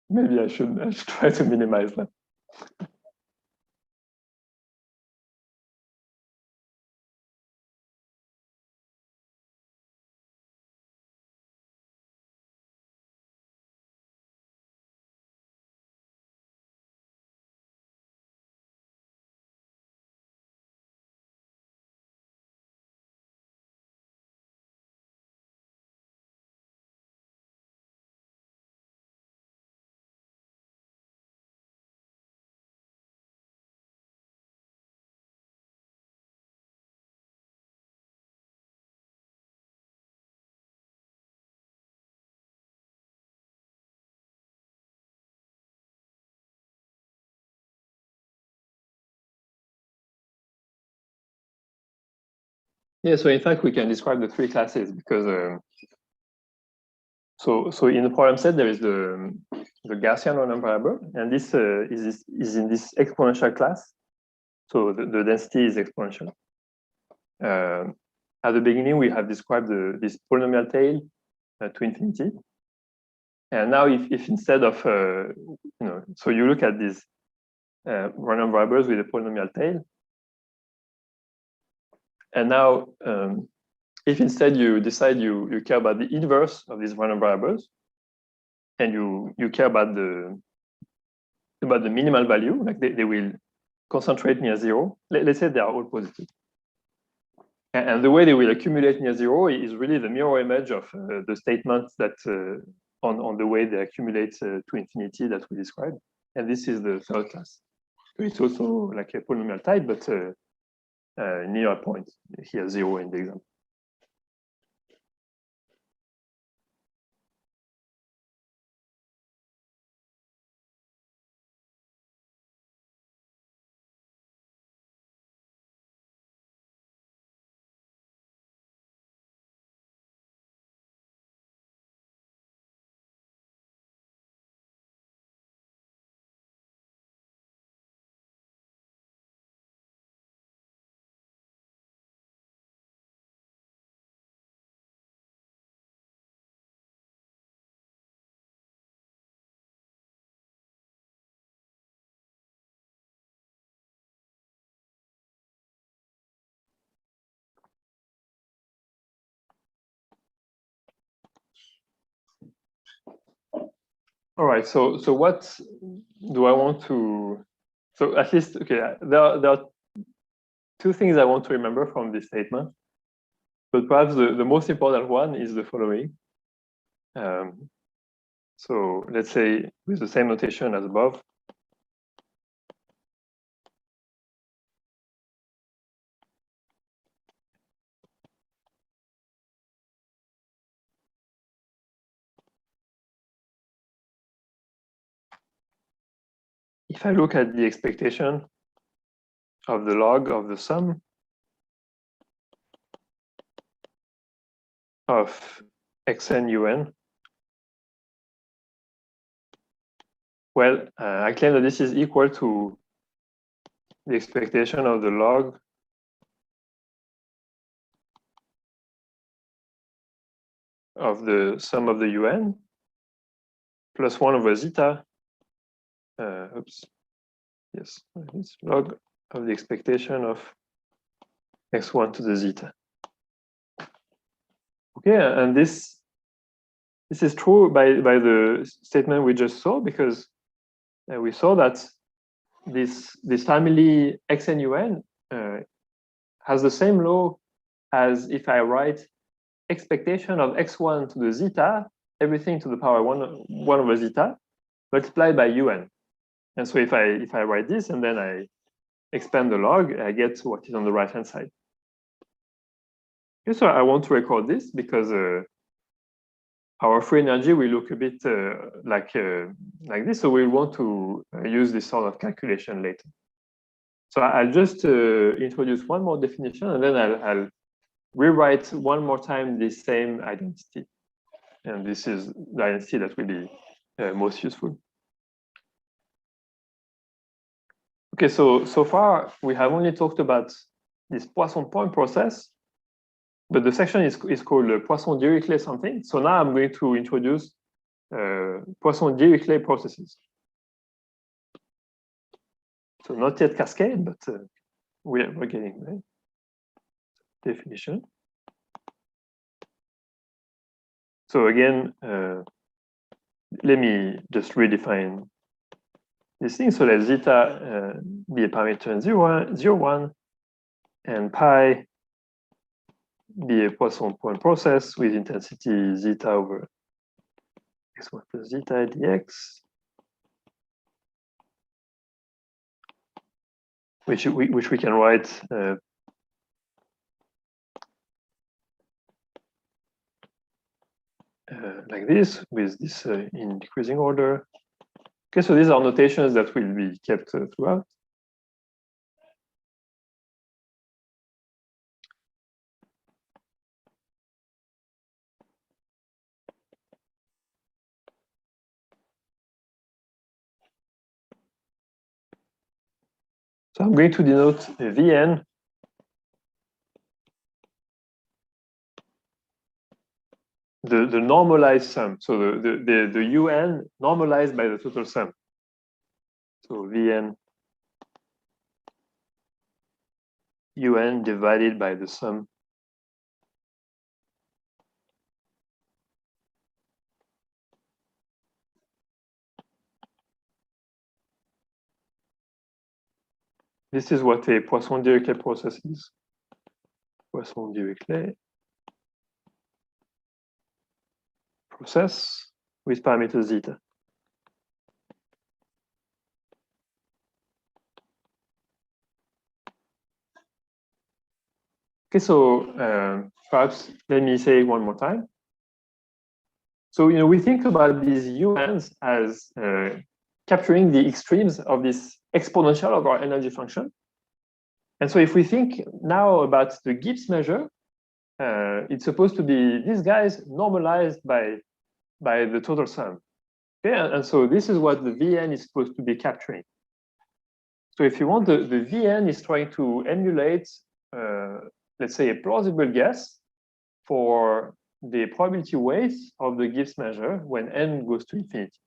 maybe I should try to minimize that. Yeah, so in fact, we can describe the three classes because so in the problem set there is the Gaussian random variable, and this is in this exponential class. So the density is exponential. At the beginning, we have described this polynomial tail to infinity, and now if instead of so you look at these random variables with a polynomial tail, and now if instead you decide you care about the inverse of these random variables, and you care about the minimal value, like they will concentrate near zero. Let's say they are all positive. And the way they will accumulate near zero is really the mirror image of the statements that on the way they accumulate to infinity that we described. And this is the third class. It's also like a polynomial type, but near a point. Here, zero in the example. All right, so what do I want to, so at least, okay, there are two things I want to remember from this statement, but perhaps the most important one is the following. So let's say with the same notation as above. If I look at the expectation of the log of the sum of xn un, well, I claim that this is equal to the expectation of the log of the sum of the un plus 1 over zeta. Oops. Yes, it's log of the expectation of x1 to the zeta. Okay, and this is true by the statement we just saw, because we saw that this family xn un has the same law as if I write expectation of x1 to the zeta, everything to the power 1 over zeta, multiplied by un. And so if I write this and then I expand the log, I get what is on the right-hand side. Okay, so I want to record this because our free energy will look a bit like this. So we want to use this sort of calculation later. So I'll just introduce one more definition, and then I'll rewrite one more time this same identity. And this is the identity that will be most useful. Okay, so far we have only talked about this Poisson point process, but the section is called Poisson-Dirichlet something. So now I'm going to introduce Poisson-Dirichlet processes. So not yet cascade, but we're getting there. Definition. So again, let me just redefine this thing. So let zeta be a parameter in 0, 1, and pi be a Poisson point process with intensity zeta over x1 plus zeta dx, which we can write like this, with this in decreasing order. Okay, so these are notations that will be kept throughout. So I'm going to denote Vn the normalized sum. So the UN normalized by the total sum. So Vn UN divided by the sum this is what a Poisson-Dirichlet process is. Poisson-Dirichlet process with parameter zeta. Okay, so perhaps let me say it one more time. So we think about these UNs as capturing the extremes of this exponential of our energy function. And so if we think now about the Gibbs measure, it's supposed to be these guys normalized by the total sum. Okay, and so this is what the Vn is supposed to be capturing. So if you want, the Vn is trying to emulate, let's say, a plausible guess for the probability weight of the Gibbs measure when n goes to infinity.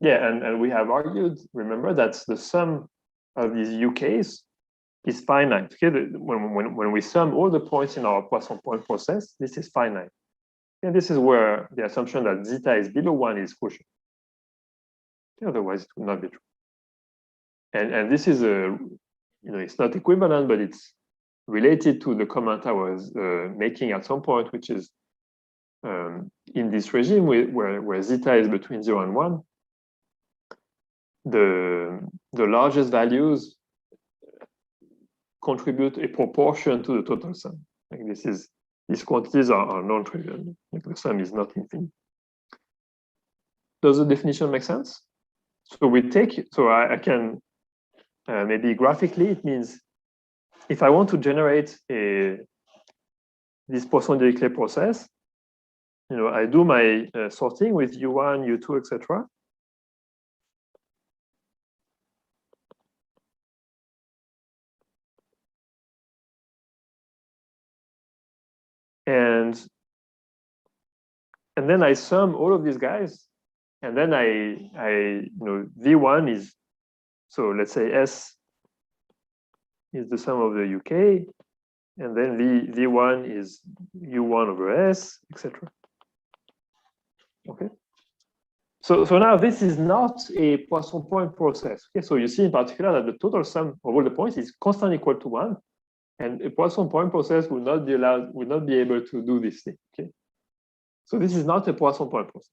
Yeah, and we have argued, remember, that the sum of these UKs is finite. Okay, when we sum all the points in our Poisson point process, this is finite. And this is where the assumption that zeta is below 1 is crucial. Otherwise, it would not be true. And this is it's not equivalent, but it's related to the comment I was making at some point, which is in this regime where zeta is between 0 and 1, the largest values contribute a proportion to the total sum. Like these quantities are non-trivial. Like the sum is not infinite. Does the definition make sense? So I can maybe graphically, it means if I want to generate this Poisson-Dirichlet process, I do my sorting with U1, U2, etc. And then I sum all of these guys, and then V1 is, so let's say S is the sum of the UK, and then V1 is U1 over S, etc. Okay. So now this is not a Poisson point process. Okay, so you see in particular that the total sum of all the points is constantly equal to 1, and a Poisson point process will not be able to do this thing. Okay. So this is not a Poisson point process.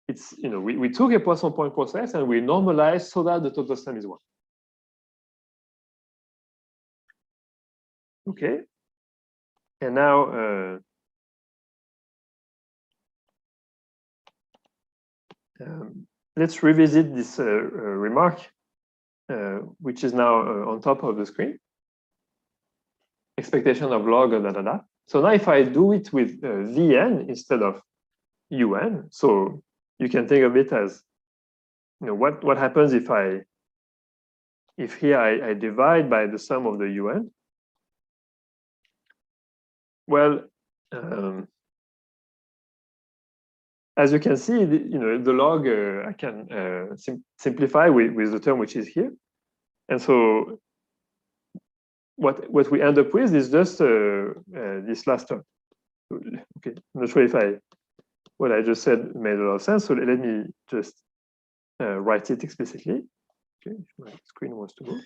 We took a Poisson point process and we normalized so that the total sum is 1. Okay. And now let's revisit this remark, which is now on top of the screen. Expectation of log, da, da, da. So now if I do it with Vn instead of Un, so you can think of it as what happens if here I divide by the sum of the UN? Well, as you can see, the log I can simplify with the term which is here, and so what we end up with is just this last term. Okay, I'm not sure if what I just said made a lot of sense. So let me just write it explicitly. Okay, if my screen wants to go.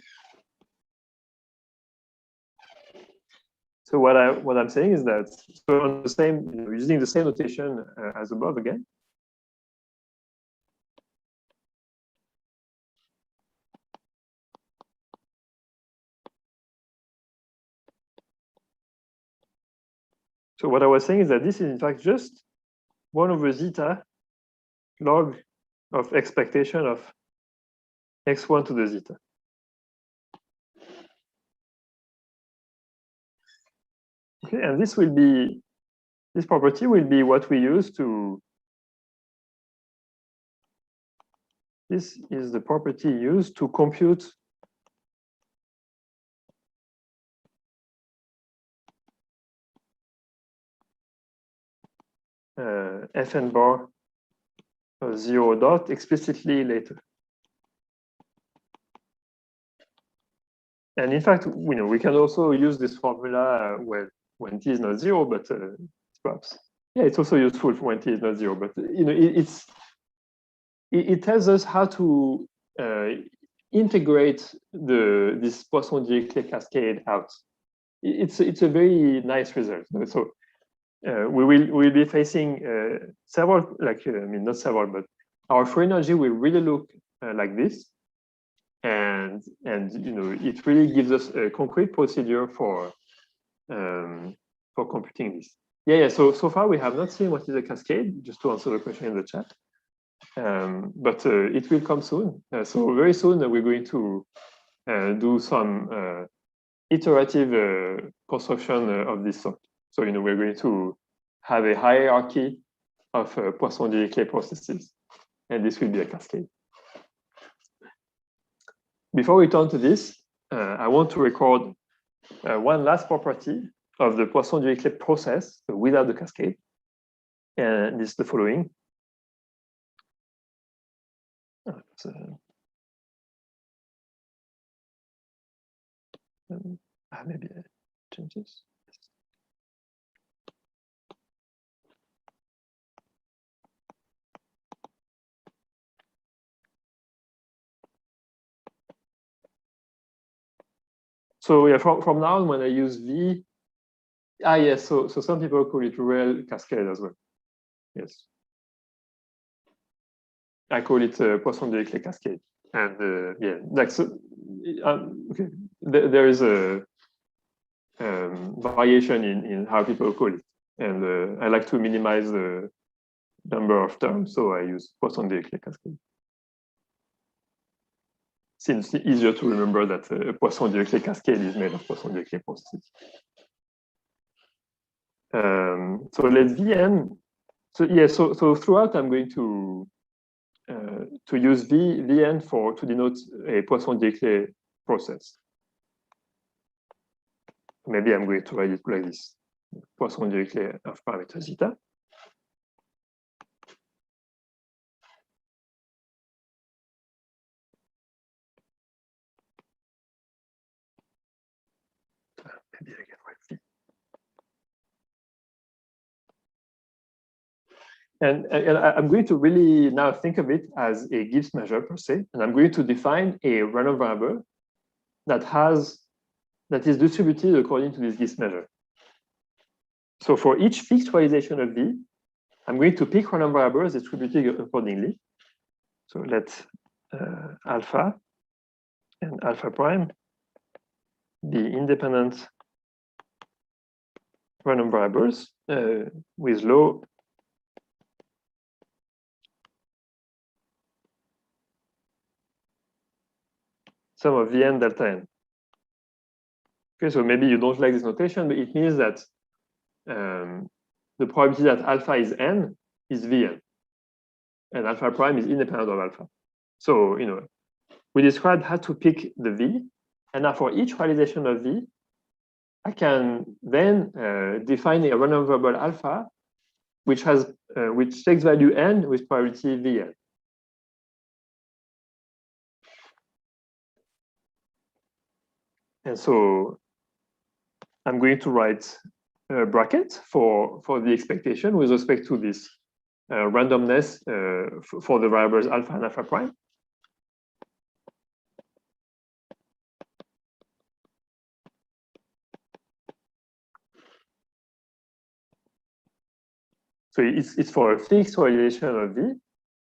So what I'm saying is that so on the same, using the same notation as above again. So what I was saying is that this is in fact just 1 over zeta log of expectation of x1 to the zeta. Okay, and this property will be what we use to. This is the property used to compute Fn bar of 0 dot explicitly later. And in fact, we can also use this formula when t is not 0, but perhaps it's also useful for when t is not 0. But it tells us how to integrate this Poisson-Dirichlet cascade out. It's a very nice result. So we'll be facing several, not several, but our free energy will really look like this, and it really gives us a concrete procedure for computing this. Yeah. So far we have not seen what is a cascade. Just to answer the question in the chat, but it will come soon. So very soon we're going to do some iterative construction of this sort. So we're going to have a hierarchy of Poisson-Dirichlet processes, and this will be a cascade. Before we turn to this, I want to record one last property of the Poisson-Dirichlet process without the cascade, and this is the following. Maybe I change this. So yeah, from now on, when I use V, yes. So some people call it real cascade as well. Yes, I call it Poisson-Dirichlet cascade, and okay. There is a variation in how people call it, and I like to minimize the number of terms, so I use Poisson-Dirichlet cascade. Seems easier to remember that a Poisson-Dirichlet cascade is made of Poisson-Dirichlet processes. So let's Vn. So throughout I'm going to use Vn to denote a Poisson-Dirichlet process. Maybe I'm going to write it like this: Poisson-Dirichlet of parameter zeta. Maybe I can write V. And I'm going to really now think of it as a Gibbs measure per se, and I'm going to define a random variable that is distributed according to this Gibbs measure. So for each fixed realization of V, I'm going to pick random variables distributed accordingly. So let alpha and alpha prime be independent random variables with low sum of Vn delta n. Okay, so maybe you don't like this notation, but it means that the probability that alpha is n is Vn, and alpha prime is independent of alpha. So, we described how to pick the V, and now for each realization of V, I can then define a random variable alpha, which takes value n with probability Vn. And so I'm going to write a bracket for the expectation with respect to this randomness for the variables alpha and alpha prime. So it's for a fixed realization of V.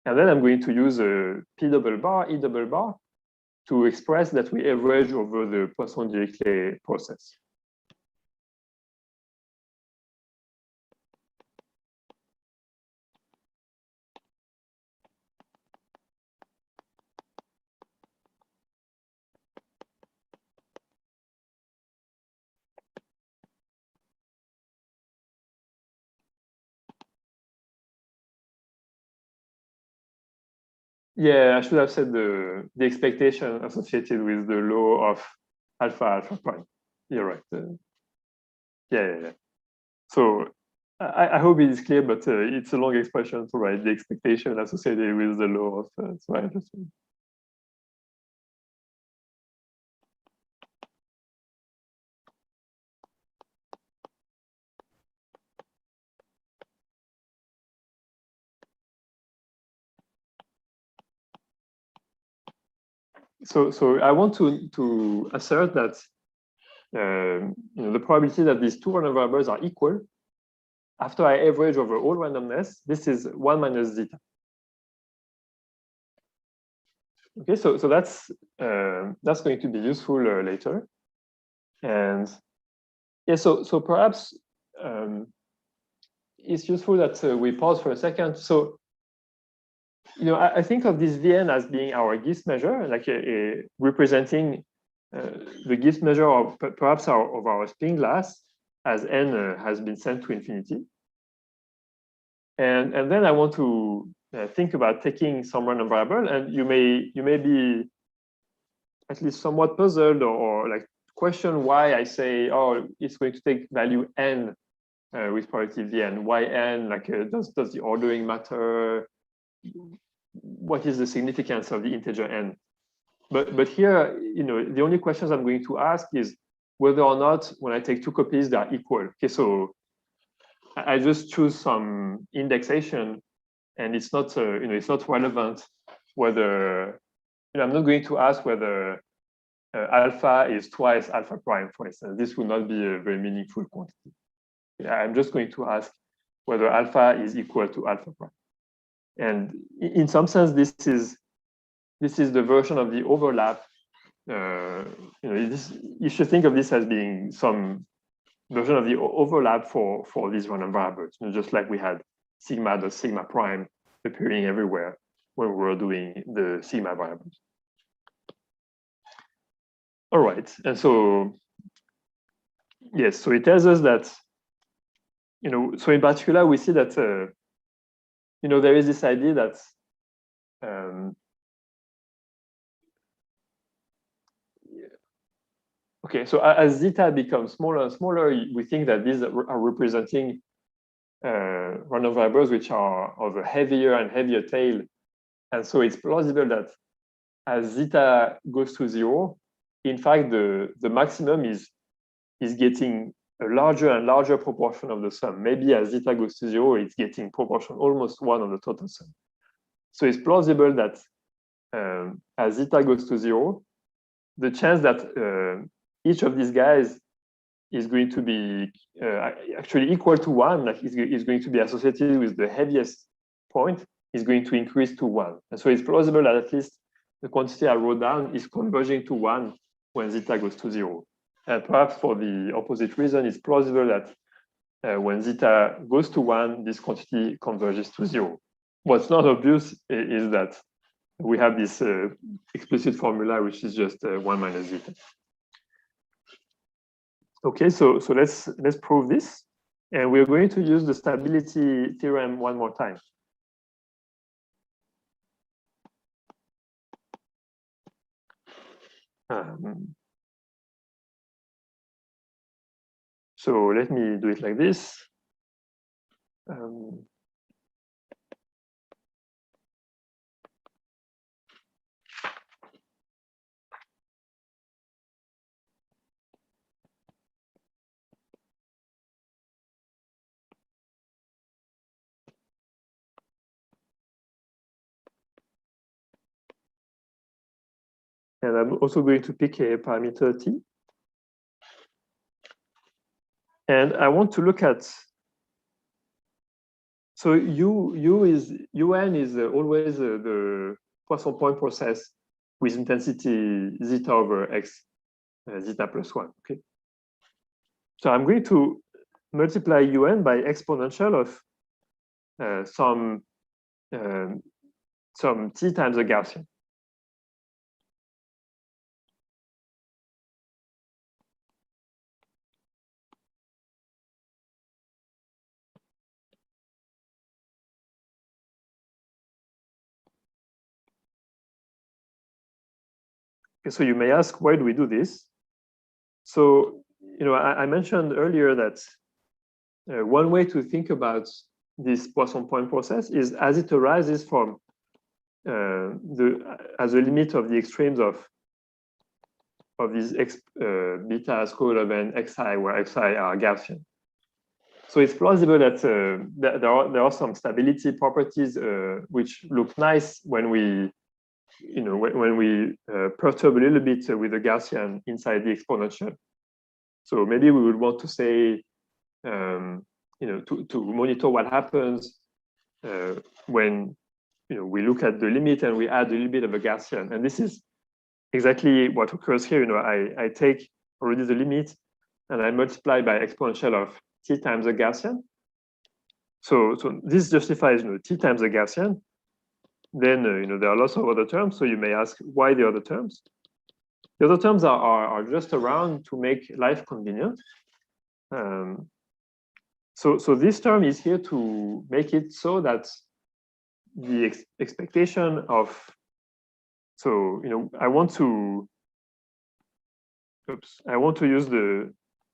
And then I'm going to use a P double bar, E double bar to express that we average over the Poisson-Dirichlet process. Yeah, I should have said the expectation associated with the law of alpha prime. You're right. Yeah. So I hope it is clear, but it's a long expression to write the expectation associated with the law of. So I understand. So I want to assert that the probability that these two random variables are equal after I average over all randomness, this is 1 minus zeta. Okay, so that's going to be useful later. And yeah, so perhaps it's useful that we pause for a second. So I think of this Vn as being our Gibbs measure, like representing the Gibbs measure of perhaps of our spin glass as n has been sent to infinity. And then I want to think about taking some random variable, and you may be at least somewhat puzzled or like question why I say, oh, it's going to take value n with probability Vn. Why n? Like, does the ordering matter? What is the significance of the integer n? But here, the only questions I'm going to ask is whether or not when I take two copies, they are equal. Okay, so I just choose some indexation, and it's not it's not relevant whether I'm not going to ask whether alpha is twice alpha prime, for instance. This would not be a very meaningful quantity. I'm just going to ask whether alpha is equal to alpha prime. And in some sense, this is the version of the overlap. You should think of this as being some version of the overlap for these random variables, just like we had sigma the sigma prime appearing everywhere when we were doing the sigma variables. All right, and so yes, so it tells us that so in particular we see that there is this idea that okay, so as zeta becomes smaller and smaller, we think that these are representing random variables which are of a heavier and heavier tail. And so it's plausible that as zeta goes to 0, in fact, the maximum is getting a larger and larger proportion of the sum. Maybe as zeta goes to 0, it's getting proportion almost 1 of the total sum. So it's plausible that as zeta goes to 0, the chance that each of these guys is going to be actually equal to 1, like is going to be associated with the heaviest point, is going to increase to 1. And so it's plausible that at least the quantity I wrote down is converging to 1 when zeta goes to 0. And perhaps for the opposite reason, it's plausible that when zeta goes to 1, this quantity converges to 0. What's not obvious is that we have this explicit formula, which is just 1 minus zeta. Okay, so let's prove this, and we're going to use the stability theorem one more time. So let me do it like this. And I'm also going to pick a parameter t. And I want to look at, so UN is always the Poisson point process with intensity zeta over x, zeta plus 1, okay? So I'm going to multiply UN by exponential of some t times a Gaussian. Okay, so you may ask, why do we do this? So, I mentioned earlier that one way to think about this Poisson point process is as it arises from as a limit of the extremes of these beta square root of n xi, where xi are Gaussian. So it's plausible that there are some stability properties which look nice when we when we perturb a little bit with the Gaussian inside the exponential. So maybe we would want to say, to monitor what happens when we look at the limit and we add a little bit of a Gaussian. And this is exactly what occurs here. I take already the limit and I multiply by exponential of t times a Gaussian. So this justifies t times a Gaussian. Then there are lots of other terms. So you may ask, why the other terms? The other terms are just around to make life convenient. So this term is here to make it so that the expectation of, I want to use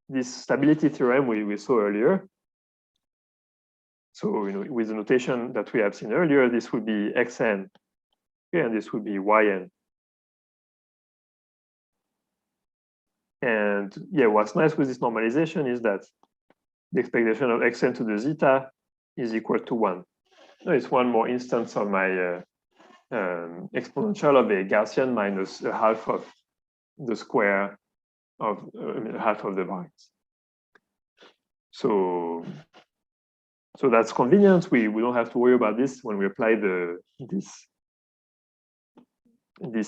this stability theorem we saw earlier. So with the notation that we have seen earlier, this would be xn, okay, and this would be yn. And yeah, what's nice with this normalization is that the expectation of xn to the zeta is equal to 1. So it's one more instance of my exponential of a Gaussian minus a half of the square of half of the variance. So that's convenient. We don't have to worry about this when we apply this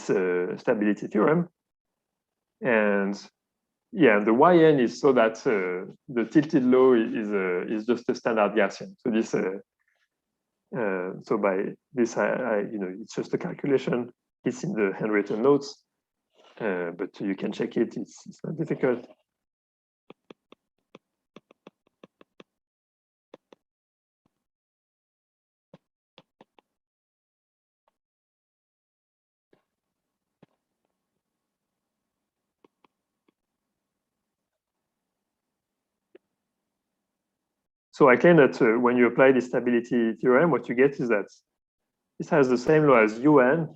stability theorem. And yeah, the yn is so that the tilted law is just a standard Gaussian. So this so by this it's just a calculation. It's in the handwritten notes, but you can check it. It's not difficult. So I claim that when you apply the stability theorem, what you get is that this has the same law as UN,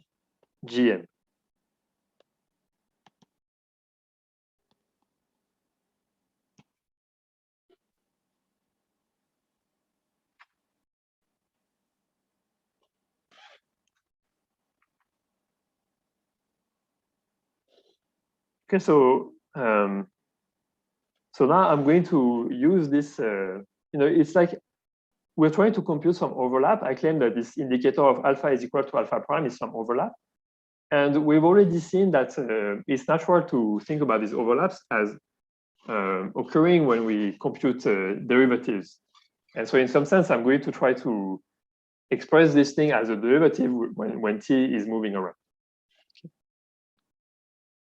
GN. Okay, so now I'm going to use this. It's like we're trying to compute some overlap. I claim that this indicator of alpha is equal to alpha prime is some overlap. And we've already seen that it's natural to think about these overlaps as occurring when we compute derivatives. And so in some sense, I'm going to try to express this thing as a derivative when t is moving around. Okay.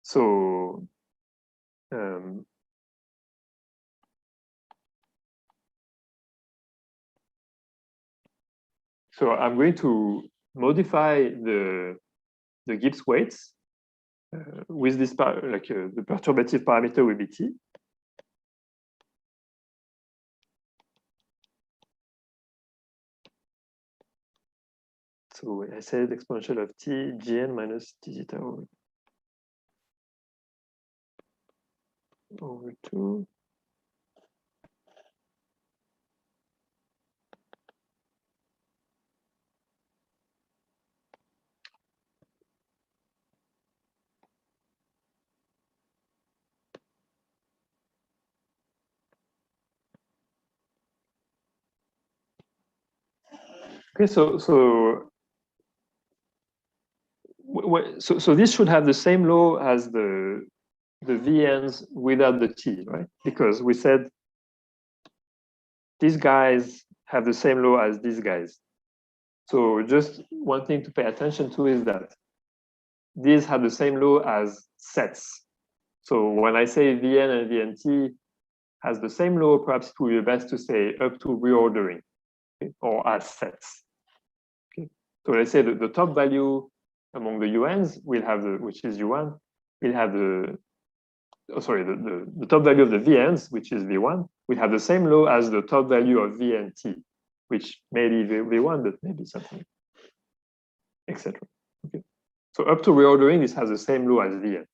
So so I'm going to modify the Gibbs weights with this the perturbative parameter will be t. So I said exponential of t gn minus t zeta over 2. Okay, so this should have the same law as the VNs without the t, right? Because we said these guys have the same law as these guys. So just one thing to pay attention to is that these have the same law as sets. So when I say Vn and Vnt has the same law, perhaps it would be best to say up to reordering, okay, or as sets. Okay. So let's say the top value among the UNs will have which is U1, will have the top value of the VNs, which is V1, will have the same law as the top value of VNT, which may be V1, but maybe something, etc. Okay. So up to reordering, this has the same law as Vn.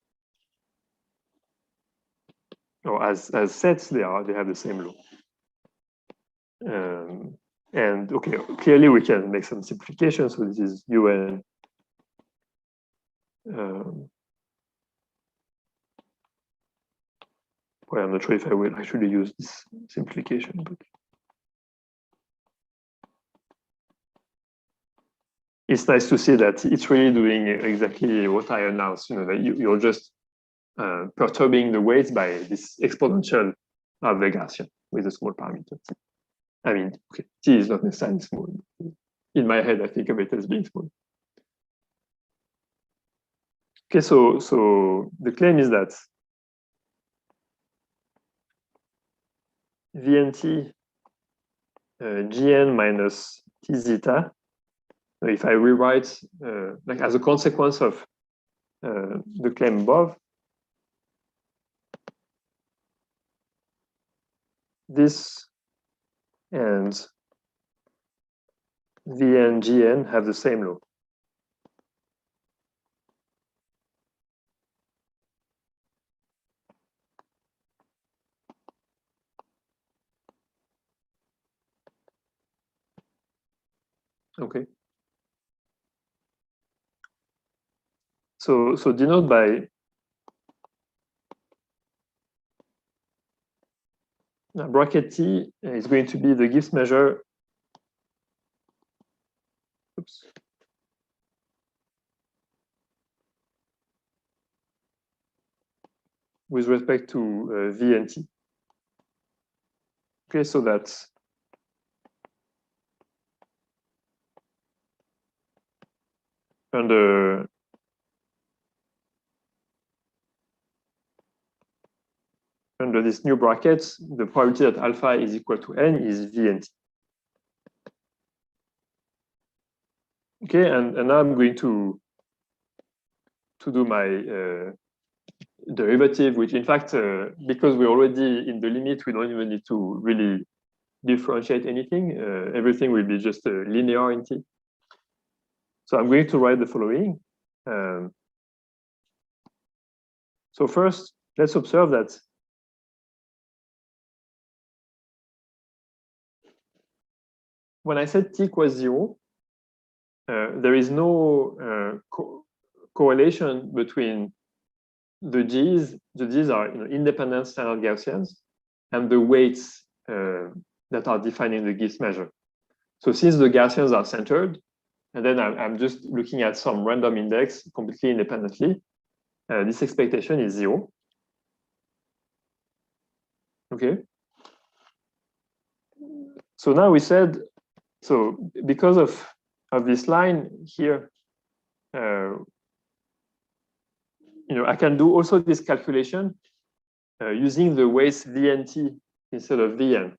Or as sets, they have the same law. And okay, clearly we can make some simplification. So this is UN. Well, I'm not sure if I will actually use this simplification, but it's nice to see that it's really doing exactly what I announced. You know, that you're just perturbing the weights by this exponential of the Gaussian with a small parameter. I mean, okay, t is not necessarily small. In my head, I think of it as being small. Okay, so the claim is that VNT Gn minus T zeta, if I rewrite like as a consequence of the claim above, this and Vn Gn have the same law. Okay. So denote by bracket T is going to be the Gibbs measure. Oops. With respect to V and T. Okay, so that's under this new bracket, the probability that alpha is equal to n is V and T. Okay, and now I'm going to do my derivative, which in fact, because we're already in the limit, we don't even need to really differentiate anything. Everything will be just linear in T. So I'm going to write the following. So first, let's observe that when I said T equals 0, there is no correlation between the G's. The G's are independent standard Gaussians and the weights that are defining the Gibbs measure. So since the Gaussians are centered, and then I'm just looking at some random index completely independently, this expectation is 0. Okay. So now we said, so because of this line here, I can do also this calculation using the weights VNT instead of Vn.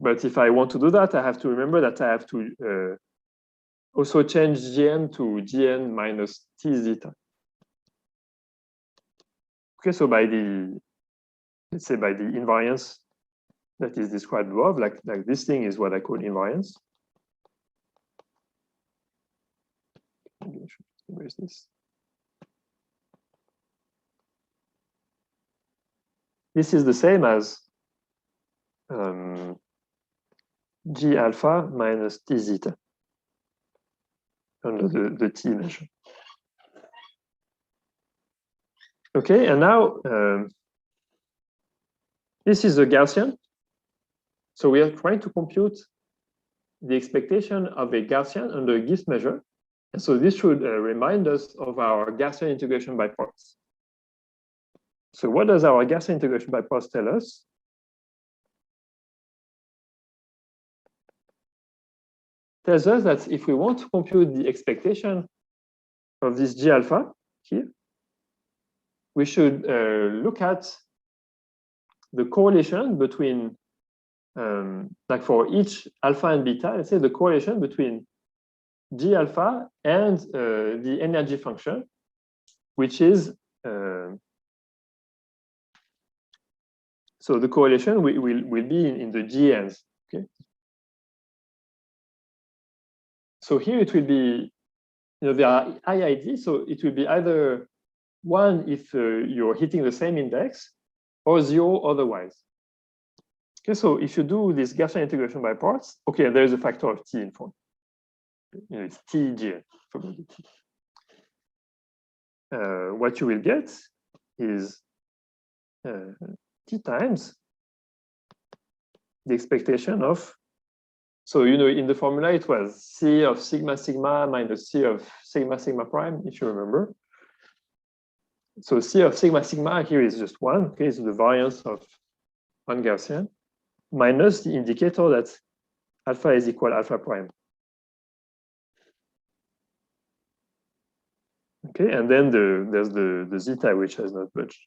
But if I want to do that, I have to remember that I have to also change Gn to Gn minus T zeta. Okay, so by the, let's say by the invariance that is described above, like this thing is what I call invariance. Maybe I should erase this. This is the same as G alpha minus T zeta under the T measure. Okay, and now this is a Gaussian. So we are trying to compute the expectation of a Gaussian under a GIST measure. And so this should remind us of our Gaussian integration by parts. So what does our Gaussian integration by parts tell us? Tells us that if we want to compute the expectation of this G alpha here, we should look at the correlation between, like for each alpha and beta, let's say the correlation between G alpha and the energy function, which is, so the correlation will be in the GNs, okay? So here it will be, there are IID, so it will be either 1 if you're hitting the same index, or 0 otherwise. Okay, so if you do this Gaussian integration by parts, okay, there is a factor of T in front. It's TGN, probably T. What you will get is T times the expectation of, so in the formula it was C of sigma sigma minus C of sigma sigma prime, if you remember. So C of sigma sigma here is just 1, okay, so the variance of one Gaussian, minus the indicator that alpha is equal alpha prime. Okay, and then there's the zeta, which has not budged.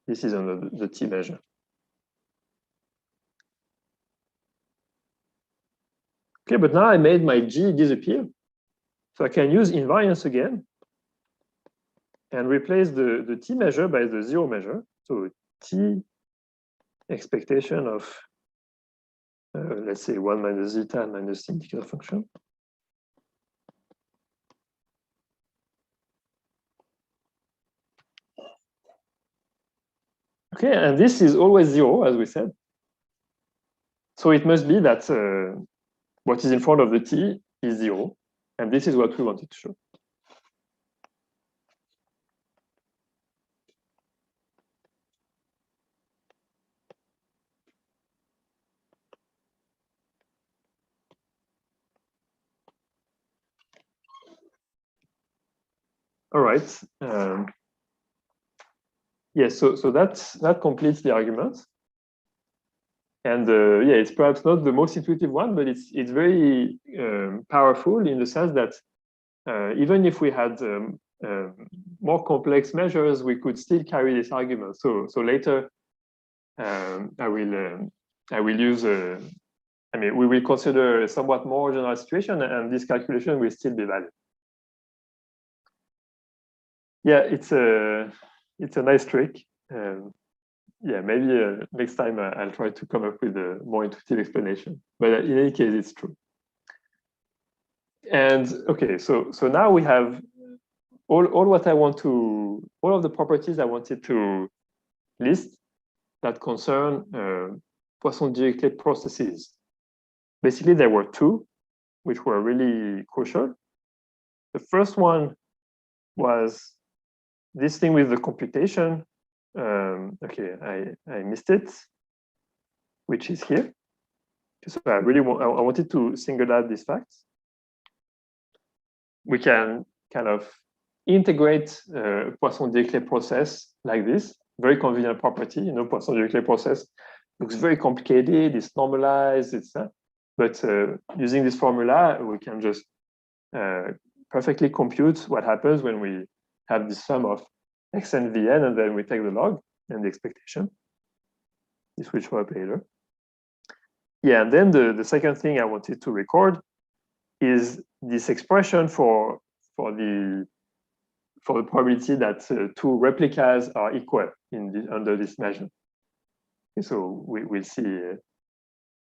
This is under the T measure. Okay, but now I made my G disappear. So I can use invariance again and replace the T measure by the 0 measure. So T expectation of, let's say 1 minus zeta minus the indicator function. Okay, and this is always 0, as we said. So it must be that what is in front of the T is 0. And this is what we wanted to show. All right. Yes, so that completes the argument. And yeah, it's perhaps not the most intuitive one, but it's very powerful in the sense that even if we had more complex measures, we could still carry this argument. So later, I will use we will consider a somewhat more general situation, and this calculation will still be valid. Yeah, it's a nice trick. Yeah, maybe next time I'll try to come up with a more intuitive explanation. But in any case, it's true. And okay, so now we have all of the properties I wanted to list that concern Poisson-Dirichlet processes. Basically, there were 2, which were really crucial. The first one was this thing with the computation. Okay, I missed it, which is here. So I wanted to single out these facts. We can kind of integrate Poisson-Dirichlet process like this. Very convenient property. Poisson-Dirichlet process looks very complicated. It's normalized. But using this formula, we can just perfectly compute what happens when we have this sum of x and vn, and then we take the log and the expectation. This will show up later. Yeah, and then the second thing I wanted to record is this expression for for the probability that two replicas are equal in this, under this measure. Okay, so we'll see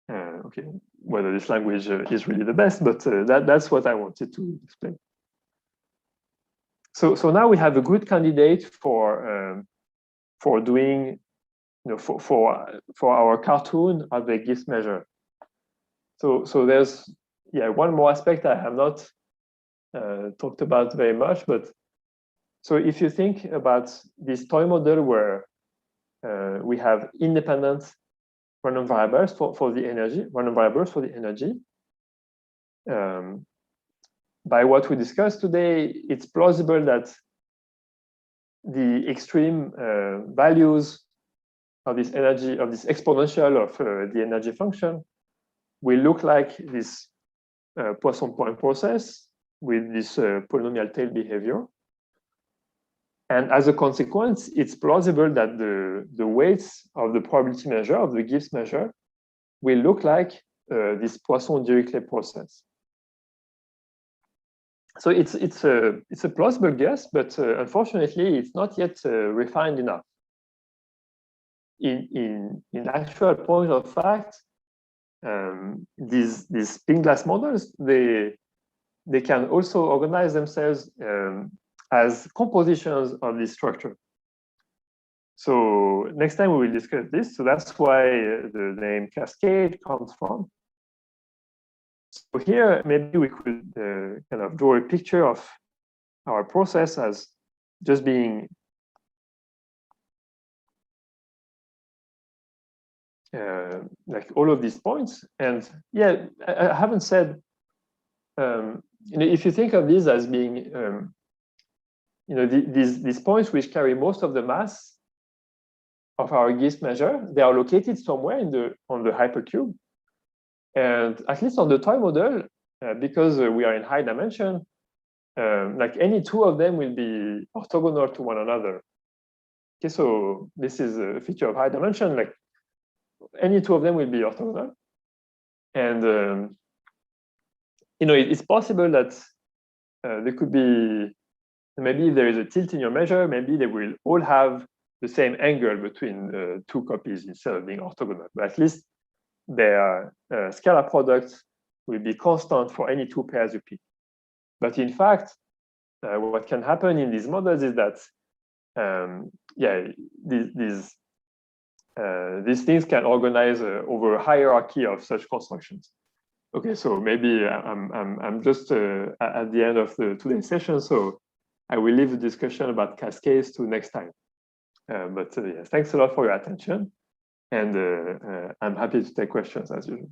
okay, whether this language is really the best, but that's what I wanted to explain. So now we have a good candidate for doing, for our cartoon of the Gibbs measure. So there's one more aspect I have not talked about very much, but so if you think about this toy model where we have independent random variables for the energy, by what we discussed today, it's plausible that the extreme values of this energy, of this exponential of the energy function, will look like this Poisson point process with this polynomial tail behavior. And as a consequence, it's plausible that the weights of the probability measure, of the Gibbs measure, will look like this Poisson-Dirichlet process. So it's a plausible guess, but unfortunately, it's not yet refined enough. In actual point of fact, these spin glass models, they can also organize themselves as compositions of this structure. So next time we will discuss this. So that's why the name cascade comes from. So here, maybe we could kind of draw a picture of our process as just being like all of these points. And yeah, I haven't said, if you think of these as being, these points which carry most of the mass of our Gibbs measure, they are located somewhere on the hypercube. And at least on the toy model, because we are in high dimension, like any two of them will be orthogonal to one another. Okay, so this is a feature of high dimension, like any two of them will be orthogonal. And it's possible that there could be, maybe if there is a tilt in your measure, maybe they will all have the same angle between two copies instead of being orthogonal. But at least their scalar products will be constant for any two pairs you pick. But in fact, what can happen in these models is that, these things can organize over a hierarchy of such constructions. Okay, so maybe I'm just at the end of today's session, so I will leave the discussion about cascades to next time. But yes, thanks a lot for your attention, and I'm happy to take questions as usual.